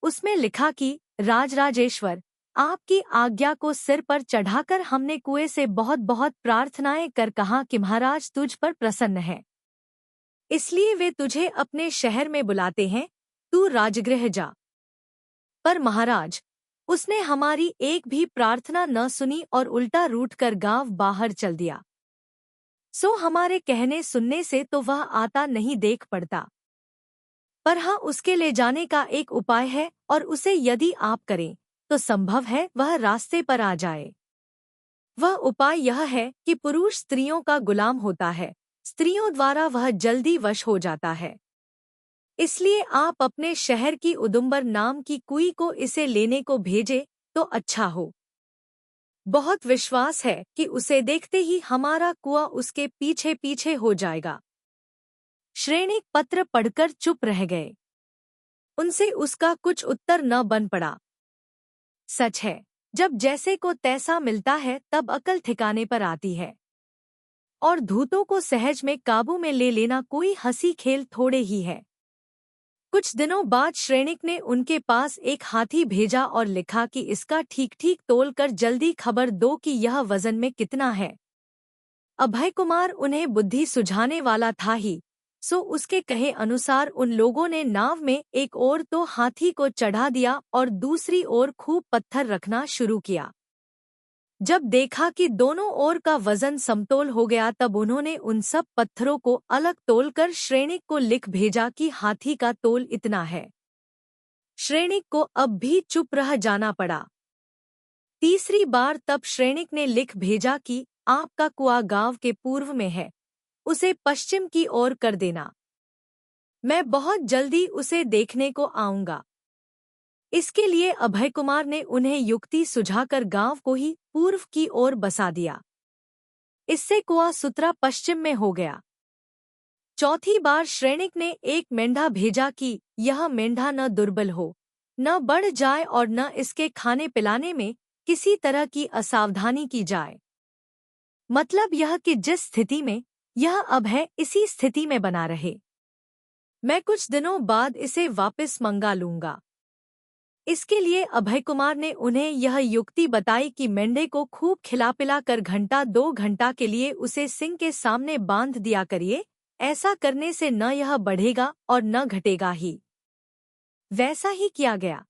उसमें लिखा कि राजराजेश्वर, आपकी आज्ञा को सिर पर चढ़ाकर हमने कुएं से बहुत बहुत प्रार्थनाएं कर कहा कि महाराज तुझ पर प्रसन्न है, इसलिए वे तुझे अपने शहर में बुलाते हैं, तू राजगृह जा। पर महाराज, उसने हमारी एक भी प्रार्थना न सुनी और उल्टा रूठकर गांव बाहर चल दिया। सो हमारे कहने सुनने से तो वह आता नहीं देख पड़ता, पर हाँ, उसके ले जाने का एक उपाय है और उसे यदि आप करें तो संभव है वह रास्ते पर आ जाए। वह उपाय यह है कि पुरुष स्त्रियों का गुलाम होता है, स्त्रियों द्वारा वह जल्दी वश हो जाता है। इसलिए आप अपने शहर की उदुम्बर नाम की कुई को इसे लेने को भेजे तो अच्छा हो। बहुत विश्वास है कि उसे देखते ही हमारा कुआं उसके पीछे पीछे हो जाएगा। श्रेणिक पत्र पढ़कर चुप रह गए। उनसे उसका कुछ उत्तर न बन पड़ा। सच है, जब जैसे को तैसा मिलता है तब अकल ठिकाने पर आती है, और धूतों को सहज में काबू में ले लेना कोई हंसी खेल थोड़े ही है। कुछ दिनों बाद श्रेणिक ने उनके पास एक हाथी भेजा और लिखा कि इसका ठीक ठीक तोल कर जल्दी खबर दो कि यह वजन में कितना है। अभय कुमार उन्हें बुद्धि सुझाने वाला था ही, सो उसके कहे अनुसार उन लोगों ने नाव में एक ओर तो हाथी को चढ़ा दिया और दूसरी ओर खूब पत्थर रखना शुरू किया। जब देखा कि दोनों ओर का वजन समतोल हो गया, तब उन्होंने उन सब पत्थरों को अलग तोलकर श्रेणिक को लिख भेजा कि हाथी का तोल इतना है। श्रेणिक को अब भी चुप रह जाना पड़ा। तीसरी बार तब श्रेणिक ने लिख भेजा कि आपका कुआं गांव के पूर्व में है, उसे पश्चिम की ओर कर देना, मैं बहुत जल्दी उसे देखने को आऊंगा। इसके लिए अभय कुमार ने उन्हें युक्ति सुझाकर गांव को ही पूर्व की ओर बसा दिया। इससे कुआं सुतरा पश्चिम में हो गया। चौथी बार श्रेणिक ने एक मेंढा भेजा कि यह मेंढा न दुर्बल हो, न बढ़ जाए और न इसके खाने पिलाने में किसी तरह की असावधानी की जाए। मतलब यह कि जिस स्थिति में यह अब है इसी स्थिति में बना रहे। मैं कुछ दिनों बाद इसे वापस मंगा लूंगा। इसके लिए अभय कुमार ने उन्हें यह युक्ति बताई कि मेंढे को खूब खिला पिला कर घंटा 2 घंटा के लिए उसे सिंह के सामने बांध दिया करिए। ऐसा करने से न यह बढ़ेगा और न घटेगा ही। वैसा ही किया गया।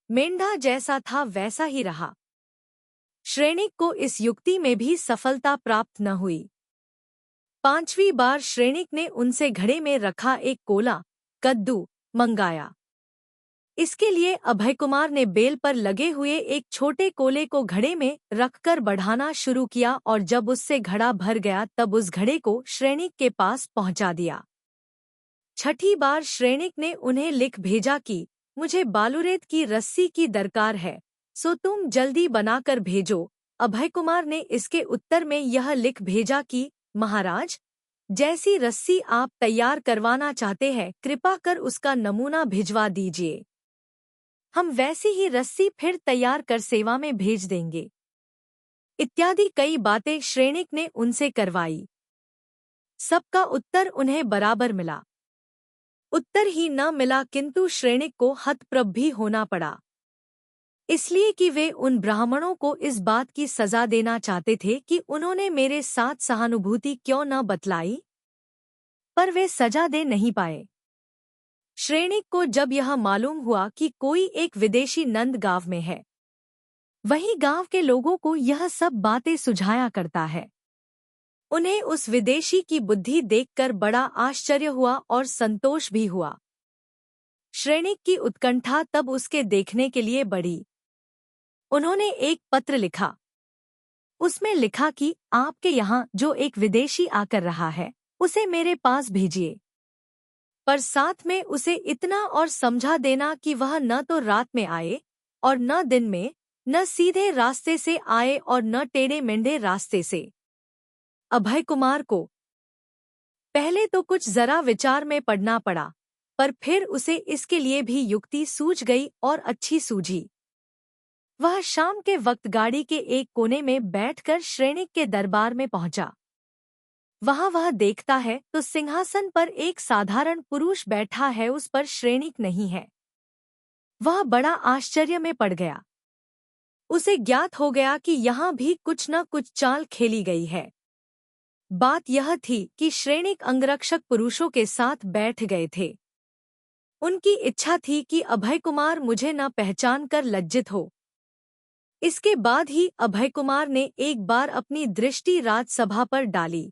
मेंढा जैसा था वैसा ही रहा। श्रेणिक को इस युक्ति में भी सफलता प्राप्त न हुई। 5वीं बार श्रेणिक ने उनसे घड़े में रखा एक कोला कद्दू मंगाया। इसके लिए अभय कुमार ने बेल पर लगे हुए एक छोटे कोले को घड़े में रखकर बढ़ाना शुरू किया और जब उससे घड़ा भर गया तब उस घड़े को श्रेणिक के पास पहुंचा दिया। 6ठी बार श्रेणिक ने उन्हें लिख भेजा कि मुझे बालूरेत की रस्सी की दरकार है, सो तुम जल्दी बनाकर भेजो। अभय कुमार ने इसके उत्तर में यह लिख भेजा कि महाराज, जैसी रस्सी आप तैयार करवाना चाहते हैं कृपा कर उसका नमूना भिजवा दीजिए, हम वैसी ही रस्सी फिर तैयार कर सेवा में भेज देंगे। इत्यादि कई बातें श्रेणिक ने उनसे करवाई। सबका उत्तर उन्हें बराबर मिला। उत्तर ही न मिला किंतु श्रेणिक को हतप्रभ भी होना पड़ा, इसलिए कि वे उन ब्राह्मणों को इस बात की सजा देना चाहते थे कि उन्होंने मेरे साथ सहानुभूति क्यों न बतलाई, पर वे सजा दे नहीं पाए। श्रेणिक को जब यह मालूम हुआ कि कोई एक विदेशी नंद गांव में है, वही गांव के लोगों को यह सब बातें सुझाया करता है, उन्हें उस विदेशी की बुद्धि देखकर बड़ा आश्चर्य हुआ और संतोष भी हुआ। श्रेणिक की उत्कंठा तब उसके देखने के लिए बढ़ी। उन्होंने एक पत्र लिखा। उसमें लिखा कि आपके यहाँ जो एक विदेशी आकर रहा है उसे मेरे पास भेजिए, पर साथ में उसे इतना और समझा देना कि वह न तो रात में आए और न दिन में, न सीधे रास्ते से आए और न टेढ़े मेढ़े रास्ते से। अभय कुमार को पहले तो कुछ जरा विचार में पड़ना पड़ा, पर फिर उसे इसके लिए भी युक्ति सूझ गई और अच्छी सूझी। वह शाम के वक्त गाड़ी के एक कोने में बैठकर श्रेणिक के दरबार में पहुंचा। वहां वह देखता है तो सिंहासन पर एक साधारण पुरुष बैठा है, उस पर श्रेणिक नहीं है। वह बड़ा आश्चर्य में पड़ गया। उसे ज्ञात हो गया कि यहाँ भी कुछ न कुछ चाल खेली गई है। बात यह थी कि श्रेणिक अंगरक्षक पुरुषों के साथ बैठ गए थे। उनकी इच्छा थी कि अभय कुमार मुझे न पहचान कर लज्जित हो। इसके बाद ही अभय कुमार ने एक बार अपनी दृष्टि राजसभा पर डाली।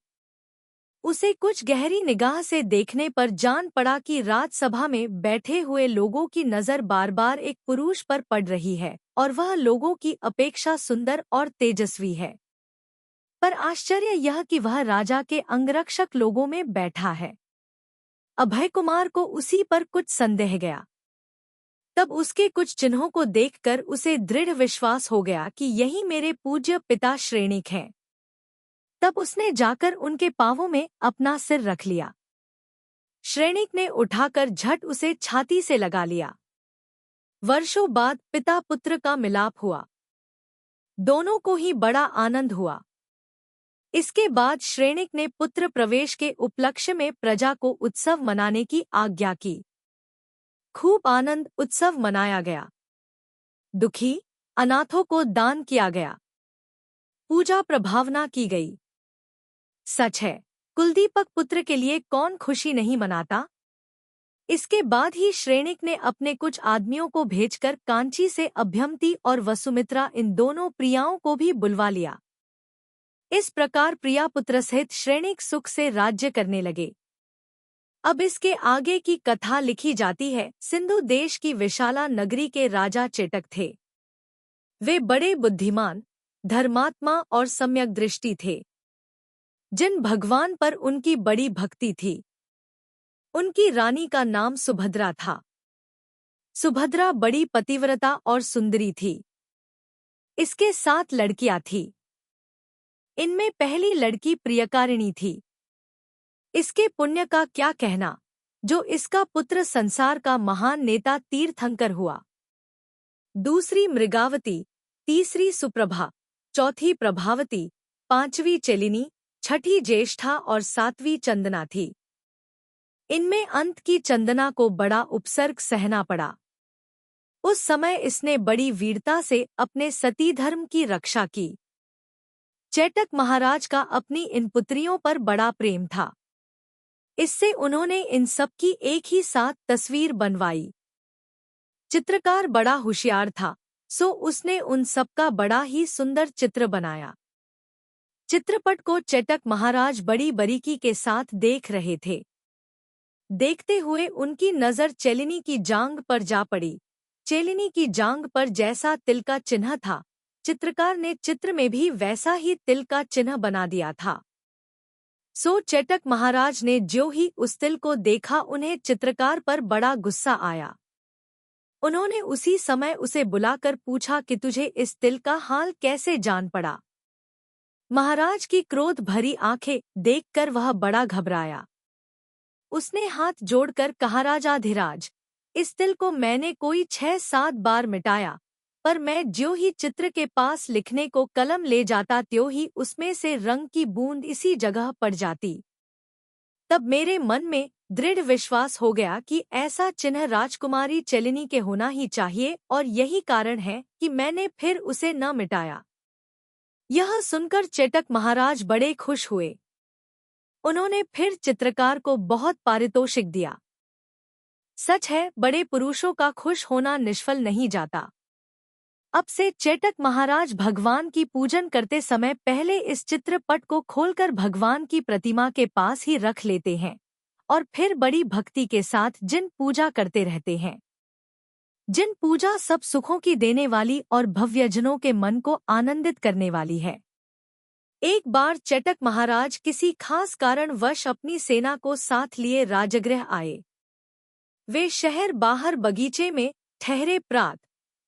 उसे कुछ गहरी निगाह से देखने पर जान पड़ा कि राजसभा में बैठे हुए लोगों की नजर बार बार एक पुरुष पर पड़ रही है और वह लोगों की अपेक्षा सुंदर और तेजस्वी है। पर आश्चर्य यह कि वह राजा के अंगरक्षक लोगों में बैठा है। अभय कुमार को उसी पर कुछ संदेह गया। तब उसके कुछ चिन्हों को देखकर उसे दृढ़ विश्वास हो गया कि यही मेरे पूज्य पिता श्रेणिक हैं। तब उसने जाकर उनके पांवों में अपना सिर रख लिया। श्रेणिक ने उठाकर झट उसे छाती से लगा लिया। वर्षों बाद पिता पुत्र का मिलाप हुआ। दोनों को ही बड़ा आनंद हुआ। इसके बाद श्रेणिक ने पुत्र प्रवेश के उपलक्ष्य में प्रजा को उत्सव मनाने की आज्ञा की। खूब आनंद उत्सव मनाया गया। दुखी अनाथों को दान किया गया। पूजा प्रभावना की गई। सच है, कुलदीपक पुत्र के लिए कौन खुशी नहीं मनाता। इसके बाद ही श्रेणिक ने अपने कुछ आदमियों को भेजकर कांची से अभ्यमती और वसुमित्रा इन दोनों प्रियाओं को भी बुलवा लिया। इस प्रकार प्रिया पुत्र सहित श्रेणिक सुख से राज्य करने लगे। अब इसके आगे की कथा लिखी जाती है। सिंधु देश की विशाला नगरी के राजा चेटक थे। वे बड़े बुद्धिमान, धर्मात्मा और सम्यक दृष्टि थे, जिन भगवान पर उनकी बड़ी भक्ति थी। उनकी रानी का नाम सुभद्रा था। सुभद्रा बड़ी पतिव्रता और सुंदरी थी। इसके 7 लड़कियां थीं। इनमें पहली लड़की प्रियकारिणी थी। इसके पुण्य का क्या कहना, जो इसका पुत्र संसार का महान नेता तीर्थंकर हुआ। दूसरी मृगावती, तीसरी सुप्रभा, चौथी प्रभावती, 5वीं चेलिनी, 6ठी ज्येष्ठा और 7वीं चंदना थी। इनमें अंत की चंदना को बड़ा उपसर्ग सहना पड़ा। उस समय इसने बड़ी वीरता से अपने सती धर्म की रक्षा की। चेटक महाराज का अपनी इन पुत्रियों पर बड़ा प्रेम था। इससे उन्होंने इन सब की एक ही साथ तस्वीर बनवाई। चित्रकार बड़ा होशियार था, सो उसने उन सबका बड़ा ही सुंदर चित्र बनाया। चित्रपट को चेटक महाराज बड़ी बारीकी के साथ देख रहे थे। देखते हुए उनकी नजर चेलिनी की जांघ पर जा पड़ी। चेलिनी की जांघ पर जैसा तिल का चिन्ह था, चित्रकार ने चित्र में भी वैसा ही तिल का चिन्ह बना दिया था। सो चेटक महाराज ने ज्यों ही उस तिल को देखा, उन्हें चित्रकार पर बड़ा गुस्सा आया। उन्होंने उसी समय उसे बुलाकर पूछा कि तुझे इस तिल का हाल कैसे जान पड़ा। महाराज की क्रोध भरी आंखें देखकर वह बड़ा घबराया। उसने हाथ जोड़कर कहा, राजाधिराज, इस तिल को मैंने कोई 6-7 बार मिटाया, पर मैं ज्यों ही चित्र के पास लिखने को कलम ले जाता त्यों ही उसमें से रंग की बूंद इसी जगह पड़ जाती। तब मेरे मन में दृढ़ विश्वास हो गया कि ऐसा चिन्ह राजकुमारी चेलिनी के होना ही चाहिए, और यही कारण है कि मैंने फिर उसे न मिटाया। यह सुनकर चेटक महाराज बड़े खुश हुए। उन्होंने फिर चित्रकार को बहुत पारितोषिक दिया। सच है, बड़े पुरुषों का खुश होना निष्फल नहीं जाता। अब से चेटक महाराज भगवान की पूजन करते समय पहले इस चित्रपट को खोलकर भगवान की प्रतिमा के पास ही रख लेते हैं, और फिर बड़ी भक्ति के साथ जिन पूजा करते रहते हैं। जिन पूजा सब सुखों की देने वाली और भव्यजनों के मन को आनंदित करने वाली है। एक बार चेटक महाराज किसी खास कारणवश अपनी सेना को साथ लिए राजगृह आए। वे शहर बाहर बगीचे में ठहरे। प्रात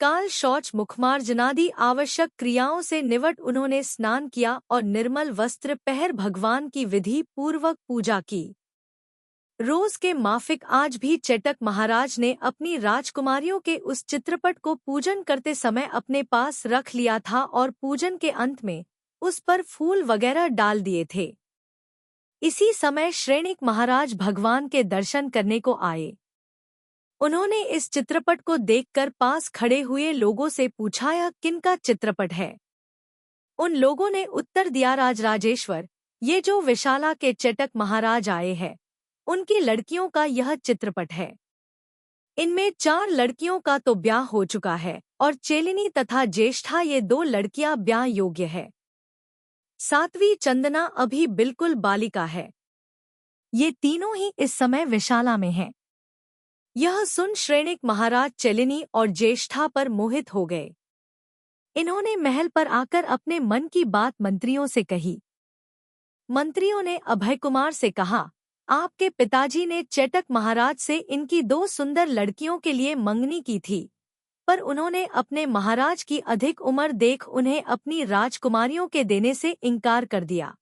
काल शौच मुखमार्जनादि आवश्यक क्रियाओं से निवट उन्होंने स्नान किया और निर्मल वस्त्र पहर भगवान की विधि पूर्वक पूजा की। रोज के माफिक आज भी चेटक महाराज ने अपनी राजकुमारियों के उस चित्रपट को पूजन करते समय अपने पास रख लिया था और पूजन के अंत में उस पर फूल वगैरह डाल दिए थे। इसी समय श्रेणिक महाराज भगवान के दर्शन करने को आए। उन्होंने इस चित्रपट को देखकर पास खड़े हुए लोगों से पूछा, यह किनका चित्रपट है? उन लोगों ने उत्तर दिया, राजराजेश्वर, ये जो विशाला के चेटक महाराज आए हैं, उनकी लड़कियों का यह चित्रपट है। इनमें 4 लड़कियों का तो ब्याह हो चुका है और चेलिनी तथा ज्येष्ठा ये 2 लड़कियां ब्याह योग्य है। 7वीं चंदना अभी बिल्कुल बालिका है। ये तीनों ही इस समय विशाला में हैं। यह सुन श्रेणिक महाराज चेलिनी और ज्येष्ठा पर मोहित हो गए। इन्होंने महल पर आकर अपने मन की बात मंत्रियों से कही। मंत्रियों ने अभय कुमार से कहा, आपके पिताजी ने चेटक महाराज से इनकी 2 सुंदर लड़कियों के लिए मंगनी की थी, पर उन्होंने अपने महाराज की अधिक उम्र देख उन्हें अपनी राजकुमारियों के देने से इनकार कर दिया।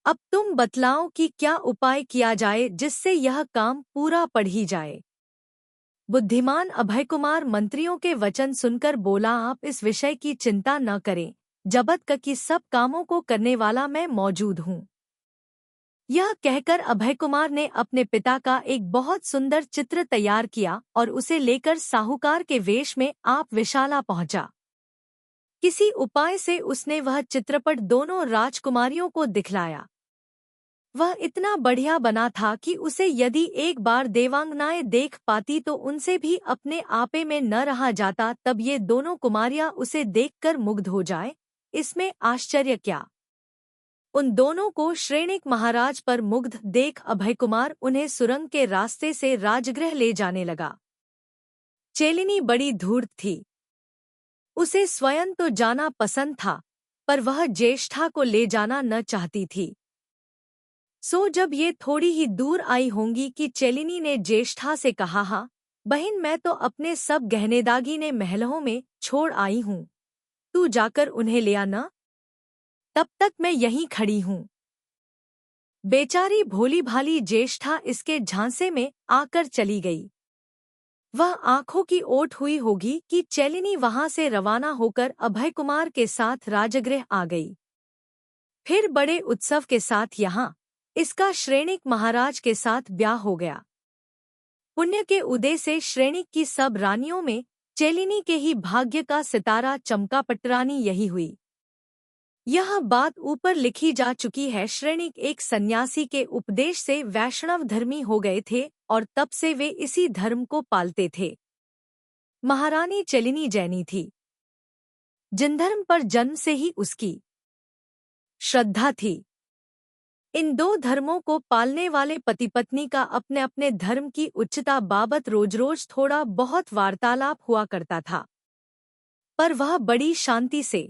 अब तुम बतलाओ कि क्या उपाय किया जाए जिससे यह काम पूरा पड़ ही जाए। बुद्धिमान अभय कुमार मंत्रियों के वचन सुनकर बोला, आप इस विषय की चिंता न करें, जब तक कि सब कामों को करने वाला मैं मौजूद हूँ। यह कहकर अभय कुमार ने अपने पिता का एक बहुत सुंदर चित्र तैयार किया और उसे लेकर साहूकार के वेश में आप विशाला पहुंचा। किसी उपाय से उसने वह चित्रपट दोनों राजकुमारियों को दिखलाया। वह इतना बढ़िया बना था कि उसे यदि एक बार देवांगनाएं देख पाती तो उनसे भी अपने आपे में न रहा जाता। तब ये दोनों कुमारियां उसे देखकर मुग्ध हो जाए, इसमें आश्चर्य क्या। उन दोनों को श्रेणिक महाराज पर मुग्ध देख अभय कुमार उन्हें सुरंग के रास्ते से राजगृह ले जाने लगा। चेलिनी बड़ी धूर्त थी। उसे स्वयं तो जाना पसंद था, पर वह ज्येष्ठा को ले जाना न चाहती थी। सो जब ये थोड़ी ही दूर आई होंगी कि चेलिनी ने ज्येष्ठा से कहा, हाँ बहन, मैं तो अपने सब गहनेदागी महलों में छोड़ आई हूँ, तू जाकर उन्हें ले आना, तब तक मैं यहीं खड़ी हूँ। बेचारी भोली भाली ज्येष्ठा इसके झांसे में आकर चली गई। वह आंखों की ओट हुई होगी कि चेलिनी वहां से रवाना होकर अभय कुमार के साथ राजगृह आ गई। फिर बड़े उत्सव के साथ यहाँ इसका श्रेणिक महाराज के साथ ब्याह हो गया। पुण्य के उदय से श्रेणिक की सब रानियों में चेलिनी के ही भाग्य का सितारा चमका। पटरानी यही हुई। यह बात ऊपर लिखी जा चुकी है। श्रेणिक एक सन्यासी के उपदेश से वैष्णव धर्मी हो गए थे और तब से वे इसी धर्म को पालते थे। महारानी चेलिनी जैनी थी, जिन धर्म पर जन्म से ही उसकी श्रद्धा थी। इन दो धर्मों को पालने वाले पति पत्नी का अपने अपने धर्म की उच्चता बाबत रोज रोज थोड़ा बहुत वार्तालाप हुआ करता था, पर वह बड़ी शांति से।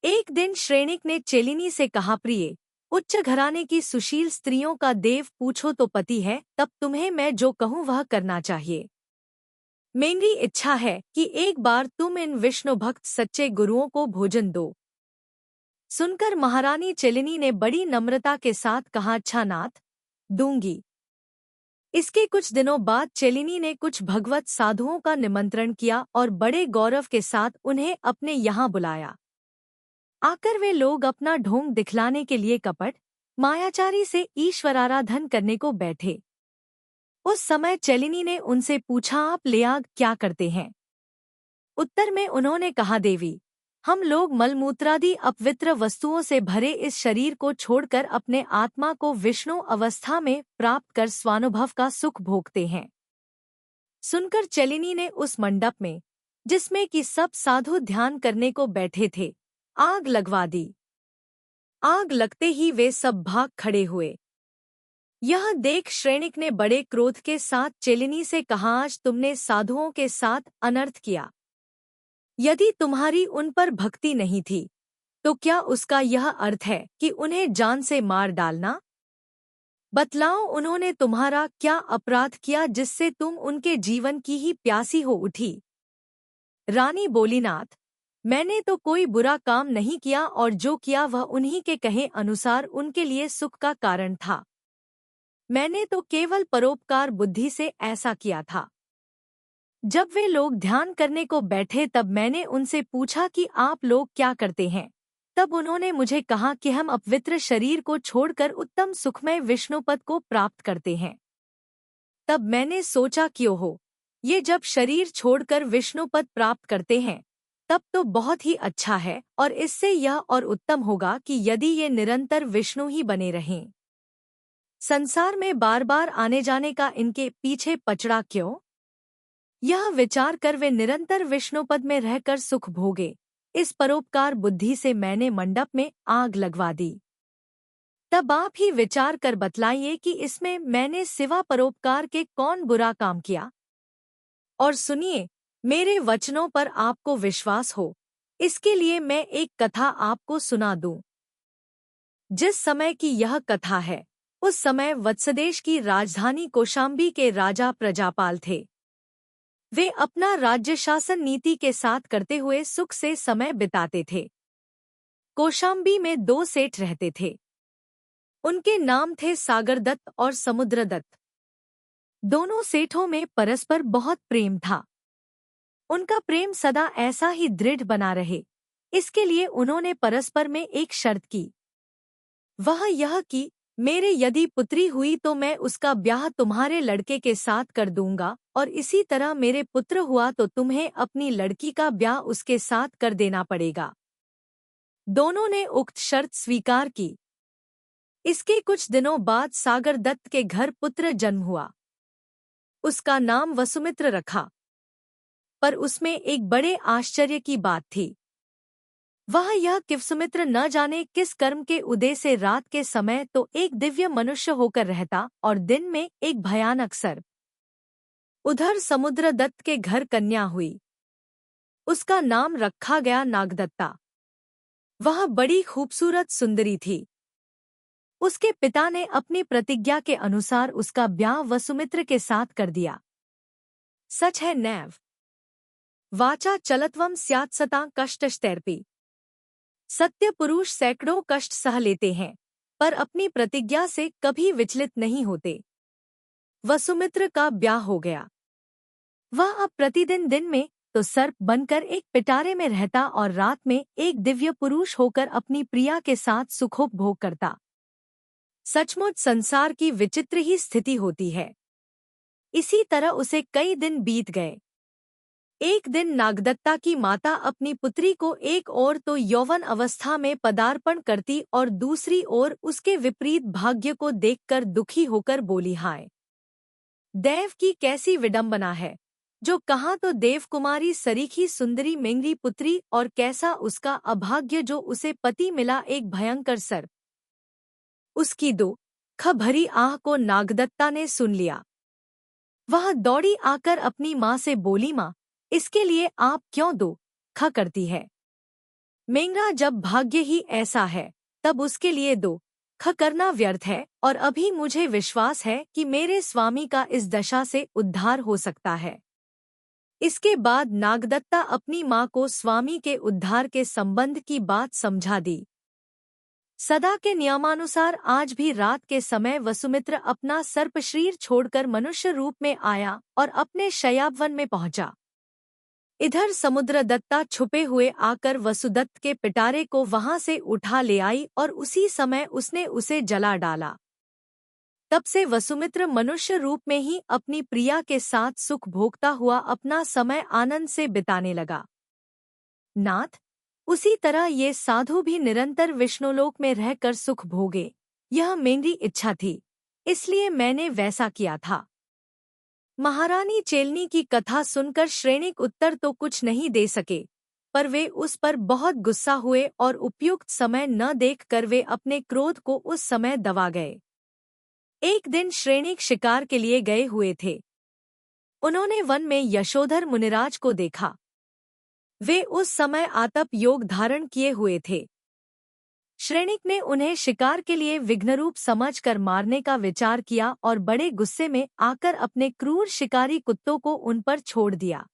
एक दिन श्रेणिक ने चेलिनी से कहा, प्रिय, उच्च घराने की सुशील स्त्रियों का देव पूछो तो पति है, तब तुम्हें मैं जो कहूँ वह करना चाहिए। मेरी इच्छा है कि एक बार तुम इन विष्णु भक्त सच्चे गुरुओं को भोजन दो। सुनकर महारानी चेलिनी ने बड़ी नम्रता के साथ कहा, अच्छा नाथ, दूंगी। इसके कुछ दिनों बाद चेलिनी ने कुछ भगवत साधुओं का निमंत्रण किया और बड़े गौरव के साथ उन्हें अपने यहाँ बुलाया। आकर वे लोग अपना ढोंग दिखलाने के लिए कपट मायाचारी से ईश्वराराधन करने को बैठे। उस समय चेलिनी ने उनसे पूछा, आप लेयाग क्या करते हैं? उत्तर में उन्होंने कहा, देवी, हम लोग मलमूत्रादि अपवित्र वस्तुओं से भरे इस शरीर को छोड़कर अपने आत्मा को विष्णु अवस्था में प्राप्त कर स्वानुभव का सुख भोगते हैं। सुनकर चेलिनी ने उस मंडप में, जिसमें कि सब साधु ध्यान करने को बैठे थे, आग लगवा दी। आग लगते ही वे सब भाग खड़े हुए। यह देख श्रेणिक ने बड़े क्रोध के साथ चेलिनी से कहा, आज तुमने साधुओं के साथ अनर्थ किया। यदि तुम्हारी उन पर भक्ति नहीं थी तो क्या उसका यह अर्थ है कि उन्हें जान से मार डालना? बतलाओ, उन्होंने तुम्हारा क्या अपराध किया जिससे तुम उनके जीवन की ही प्यासी हो उठी? रानी बोली, नाथ, मैंने तो कोई बुरा काम नहीं किया और जो किया वह उन्हीं के कहे अनुसार उनके लिए सुख का कारण था। मैंने तो केवल परोपकार बुद्धि से ऐसा किया था। जब वे लोग ध्यान करने को बैठे तब मैंने उनसे पूछा कि आप लोग क्या करते हैं? तब उन्होंने मुझे कहा कि हम अपवित्र शरीर को छोड़कर उत्तम सुखमय विष्णुपद को प्राप्त करते हैं। तब मैंने सोचा, क्यों हो, ये जब शरीर छोड़कर विष्णुपद प्राप्त करते हैं तब तो बहुत ही अच्छा है, और इससे यह और उत्तम होगा कि यदि ये निरंतर विष्णु ही बने रहें। संसार में बार बार आने जाने का इनके पीछे पचड़ा क्यों? यह विचार कर वे निरंतर विष्णुपद में रहकर सुख भोगे। इस परोपकार बुद्धि से मैंने मंडप में आग लगवा दी। तब आप ही विचार कर बतलाइए कि इसमें मैंने सिवा परोपकार के कौन बुरा काम किया? और सुनिए, मेरे वचनों पर आपको विश्वास हो, इसके लिए मैं एक कथा आपको सुना दूं। जिस समय की यह कथा है, उस समय वत्सदेश की राजधानी कौशाम्बी के राजा प्रजापाल थे। वे अपना राज्य शासन नीति के साथ करते हुए सुख से समय बिताते थे। कौशाम्बी में दो सेठ रहते थे। उनके नाम थे सागरदत्त और समुद्रदत्त। दोनों सेठों में परस्पर बहुत प्रेम था। उनका प्रेम सदा ऐसा ही दृढ़ बना रहे, इसके लिए उन्होंने परस्पर में एक शर्त की। वह यह कि मेरे यदि पुत्री हुई तो मैं उसका ब्याह तुम्हारे लड़के के साथ कर दूंगा, और इसी तरह मेरे पुत्र हुआ तो तुम्हें अपनी लड़की का ब्याह उसके साथ कर देना पड़ेगा। दोनों ने उक्त शर्त स्वीकार की। इसके कुछ दिनों बाद सागरदत्त के घर पुत्र जन्म हुआ। उसका नाम वसुमित्र रखा। पर उसमें एक बड़े आश्चर्य की बात थी। वह यह कि सुमित्र न जाने किस कर्म के उदय से रात के समय तो एक दिव्य मनुष्य होकर रहता और दिन में एक भयानक सर्प। उधर समुद्रदत्त के घर कन्या हुई। उसका नाम रखा गया नागदत्ता। वह बड़ी खूबसूरत सुंदरी थी। उसके पिता ने अपनी प्रतिज्ञा के अनुसार उसका ब्याह वसुमित्र के साथ कर दिया। सच है नैव वाचा चलत्वम स्यात् सता कष्टस्तैर्पि। सत्य पुरुष सैकड़ों कष्ट सह लेते हैं, पर अपनी प्रतिज्ञा से कभी विचलित नहीं होते। वसुमित्र का ब्याह हो गया। वह अब प्रतिदिन दिन में तो सर्प बनकर एक पिटारे में रहता और रात में एक दिव्य पुरुष होकर अपनी प्रिया के साथ सुखोपभोग करता। सचमुच संसार की विचित्र ही स्थिति होती है। इसी तरह उसे कई दिन बीत गए। एक दिन नागदत्ता की माता अपनी पुत्री को एक ओर तो यौवन अवस्था में पदार्पण करती और दूसरी ओर उसके विपरीत भाग्य को देखकर दुखी होकर बोली, हाय दैव की कैसी विडंबना है। जो कहाँ तो देवकुमारी सरीखी सुंदरी मेंगरी पुत्री और कैसा उसका अभाग्य जो उसे पति मिला एक भयंकर सर्प। उसकी दो ख भरी आह को नागदत्ता ने सुन लिया। वह दौड़ी आकर अपनी माँ से बोली, माँ, इसके लिए आप क्यों दो ख करती है? मेंगरा जब भाग्य ही ऐसा है तब उसके लिए दो ख करना व्यर्थ है, और अभी मुझे विश्वास है कि मेरे स्वामी का इस दशा से उद्धार हो सकता है। इसके बाद नागदत्ता अपनी माँ को स्वामी के उद्धार के संबंध की बात समझा दी। सदा के नियमानुसार आज भी रात के समय वसुमित्र अपना सर्प शरीर छोड़कर मनुष्य रूप में आया और अपने शय्यावन में पहुंचा। इधर समुद्रदत्ता छुपे हुए आकर वसुदत्त के पिटारे को वहां से उठा ले आई और उसी समय उसने उसे जला डाला। तब से वसुमित्र मनुष्य रूप में ही अपनी प्रिया के साथ सुख भोगता हुआ अपना समय आनंद से बिताने लगा। नाथ, उसी तरह ये साधु भी निरंतर विष्णुलोक में रहकर सुख भोगे, यह मेरी इच्छा थी, इसलिए मैंने वैसा किया था। महारानी चेलनी की कथा सुनकर श्रेणिक उत्तर तो कुछ नहीं दे सके, पर वे उस पर बहुत गुस्सा हुए और उपयुक्त समय न देखकर वे अपने क्रोध को उस समय दबा गए। एक दिन श्रेणिक शिकार के लिए गए हुए थे। उन्होंने वन में यशोधर मुनिराज को देखा। वे उस समय आतप योग धारण किए हुए थे। श्रेणिक ने उन्हें शिकार के लिए विघ्नरूप समझकर मारने का विचार किया और बड़े गुस्से में आकर अपने क्रूर शिकारी कुत्तों को उन पर छोड़ दिया।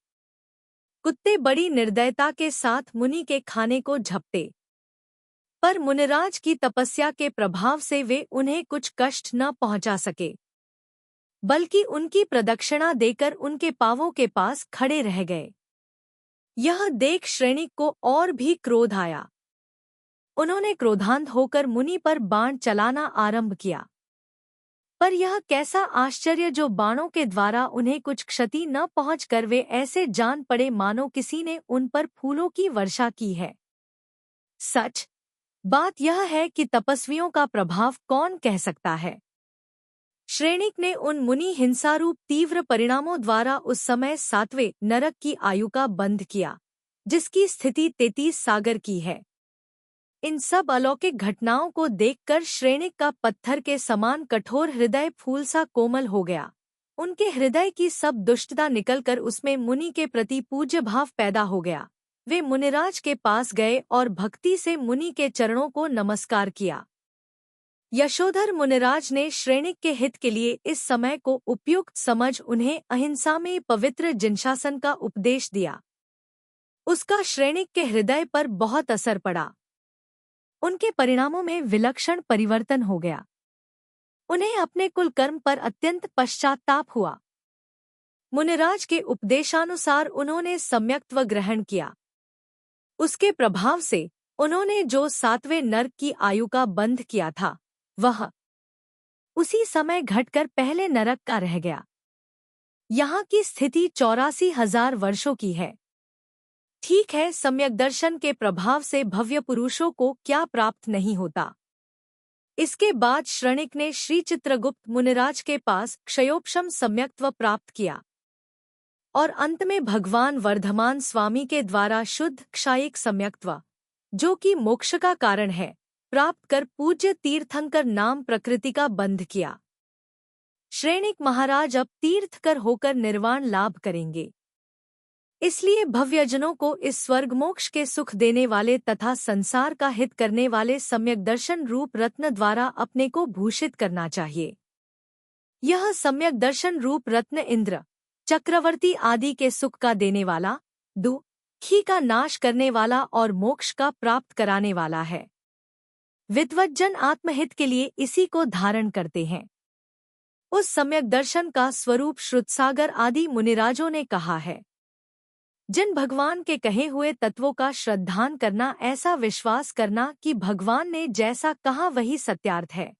कुत्ते बड़ी निर्दयता के साथ मुनि के खाने को झपटे, पर मुनिराज की तपस्या के प्रभाव से वे उन्हें कुछ कष्ट न पहुंचा सके, बल्कि उनकी प्रदक्षिणा देकर उनके पांवों के पास खड़े रह गए। यह देख श्रेणिक को और भी क्रोध आया। उन्होंने क्रोधांत होकर मुनि पर बाण चलाना आरंभ किया, पर यह कैसा आश्चर्य जो बाणों के द्वारा उन्हें कुछ क्षति न पहुंचकर वे ऐसे जान पड़े मानो किसी ने उन पर फूलों की वर्षा की है। सच बात यह है कि तपस्वियों का प्रभाव कौन कह सकता है। श्रेणिक ने उन मुनि हिंसारूप तीव्र परिणामों द्वारा उस समय 7वें नरक की आयु का बंध किया, जिसकी स्थिति 33 सागर की है। इन सब अलौकिक घटनाओं को देखकर श्रेणिक का पत्थर के समान कठोर हृदय फूल सा कोमल हो गया। उनके हृदय की सब दुष्टता निकलकर उसमें मुनि के प्रति पूज्य भाव पैदा हो गया। वे मुनिराज के पास गए और भक्ति से मुनि के चरणों को नमस्कार किया। यशोधर मुनिराज ने श्रेणिक के हित के लिए इस समय को उपयुक्त समझ उन्हें अहिंसा में पवित्र जिनशासन का उपदेश दिया। उसका श्रेणिक के हृदय पर बहुत असर पड़ा। उनके परिणामों में विलक्षण परिवर्तन हो गया। उन्हें अपने कुल कर्म पर अत्यंत पश्चाताप हुआ। मुनिराज के उपदेशानुसार उन्होंने सम्यक्त्व ग्रहण किया। उसके प्रभाव से उन्होंने जो 7वें नरक की आयु का बंध किया था, वह उसी समय घटकर पहले नरक का रह गया। यहाँ की स्थिति 84,000 वर्षों की है। ठीक है, सम्यक दर्शन के प्रभाव से भव्य पुरुषों को क्या प्राप्त नहीं होता। इसके बाद श्रेणिक ने श्री चित्रगुप्त मुनिराज के पास क्षयोपशम सम्यक्त्व प्राप्त किया और अंत में भगवान वर्धमान स्वामी के द्वारा शुद्ध क्षायिक सम्यक्त्व, जो कि मोक्ष का कारण है, प्राप्त कर पूज्य तीर्थंकर नाम प्रकृति का बंध किया। श्रेणिक महाराज अब तीर्थकर होकर निर्वाण लाभ करेंगे। इसलिए भव्यजनों को इस स्वर्ग मोक्ष के सुख देने वाले तथा संसार का हित करने वाले सम्यक दर्शन रूप रत्न द्वारा अपने को भूषित करना चाहिए। यह सम्यक दर्शन रूप रत्न इंद्र, चक्रवर्ती आदि के सुख का देने वाला, दुखी का नाश करने वाला और मोक्ष का प्राप्त कराने वाला है। विद्वज्जन आत्महित के लिए इसी को धारण करते हैं। उस सम्यक दर्शन का स्वरूप श्रुतसागर आदि मुनिराजों ने कहा है। जिन भगवान के कहे हुए तत्वों का श्रद्धान करना, ऐसा विश्वास करना कि भगवान ने जैसा कहा वही सत्यार्थ है,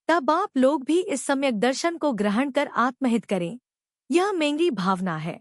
तब आप लोग भी इस सम्यक दर्शन को ग्रहण कर आत्महित करें, यह मेरी भावना है।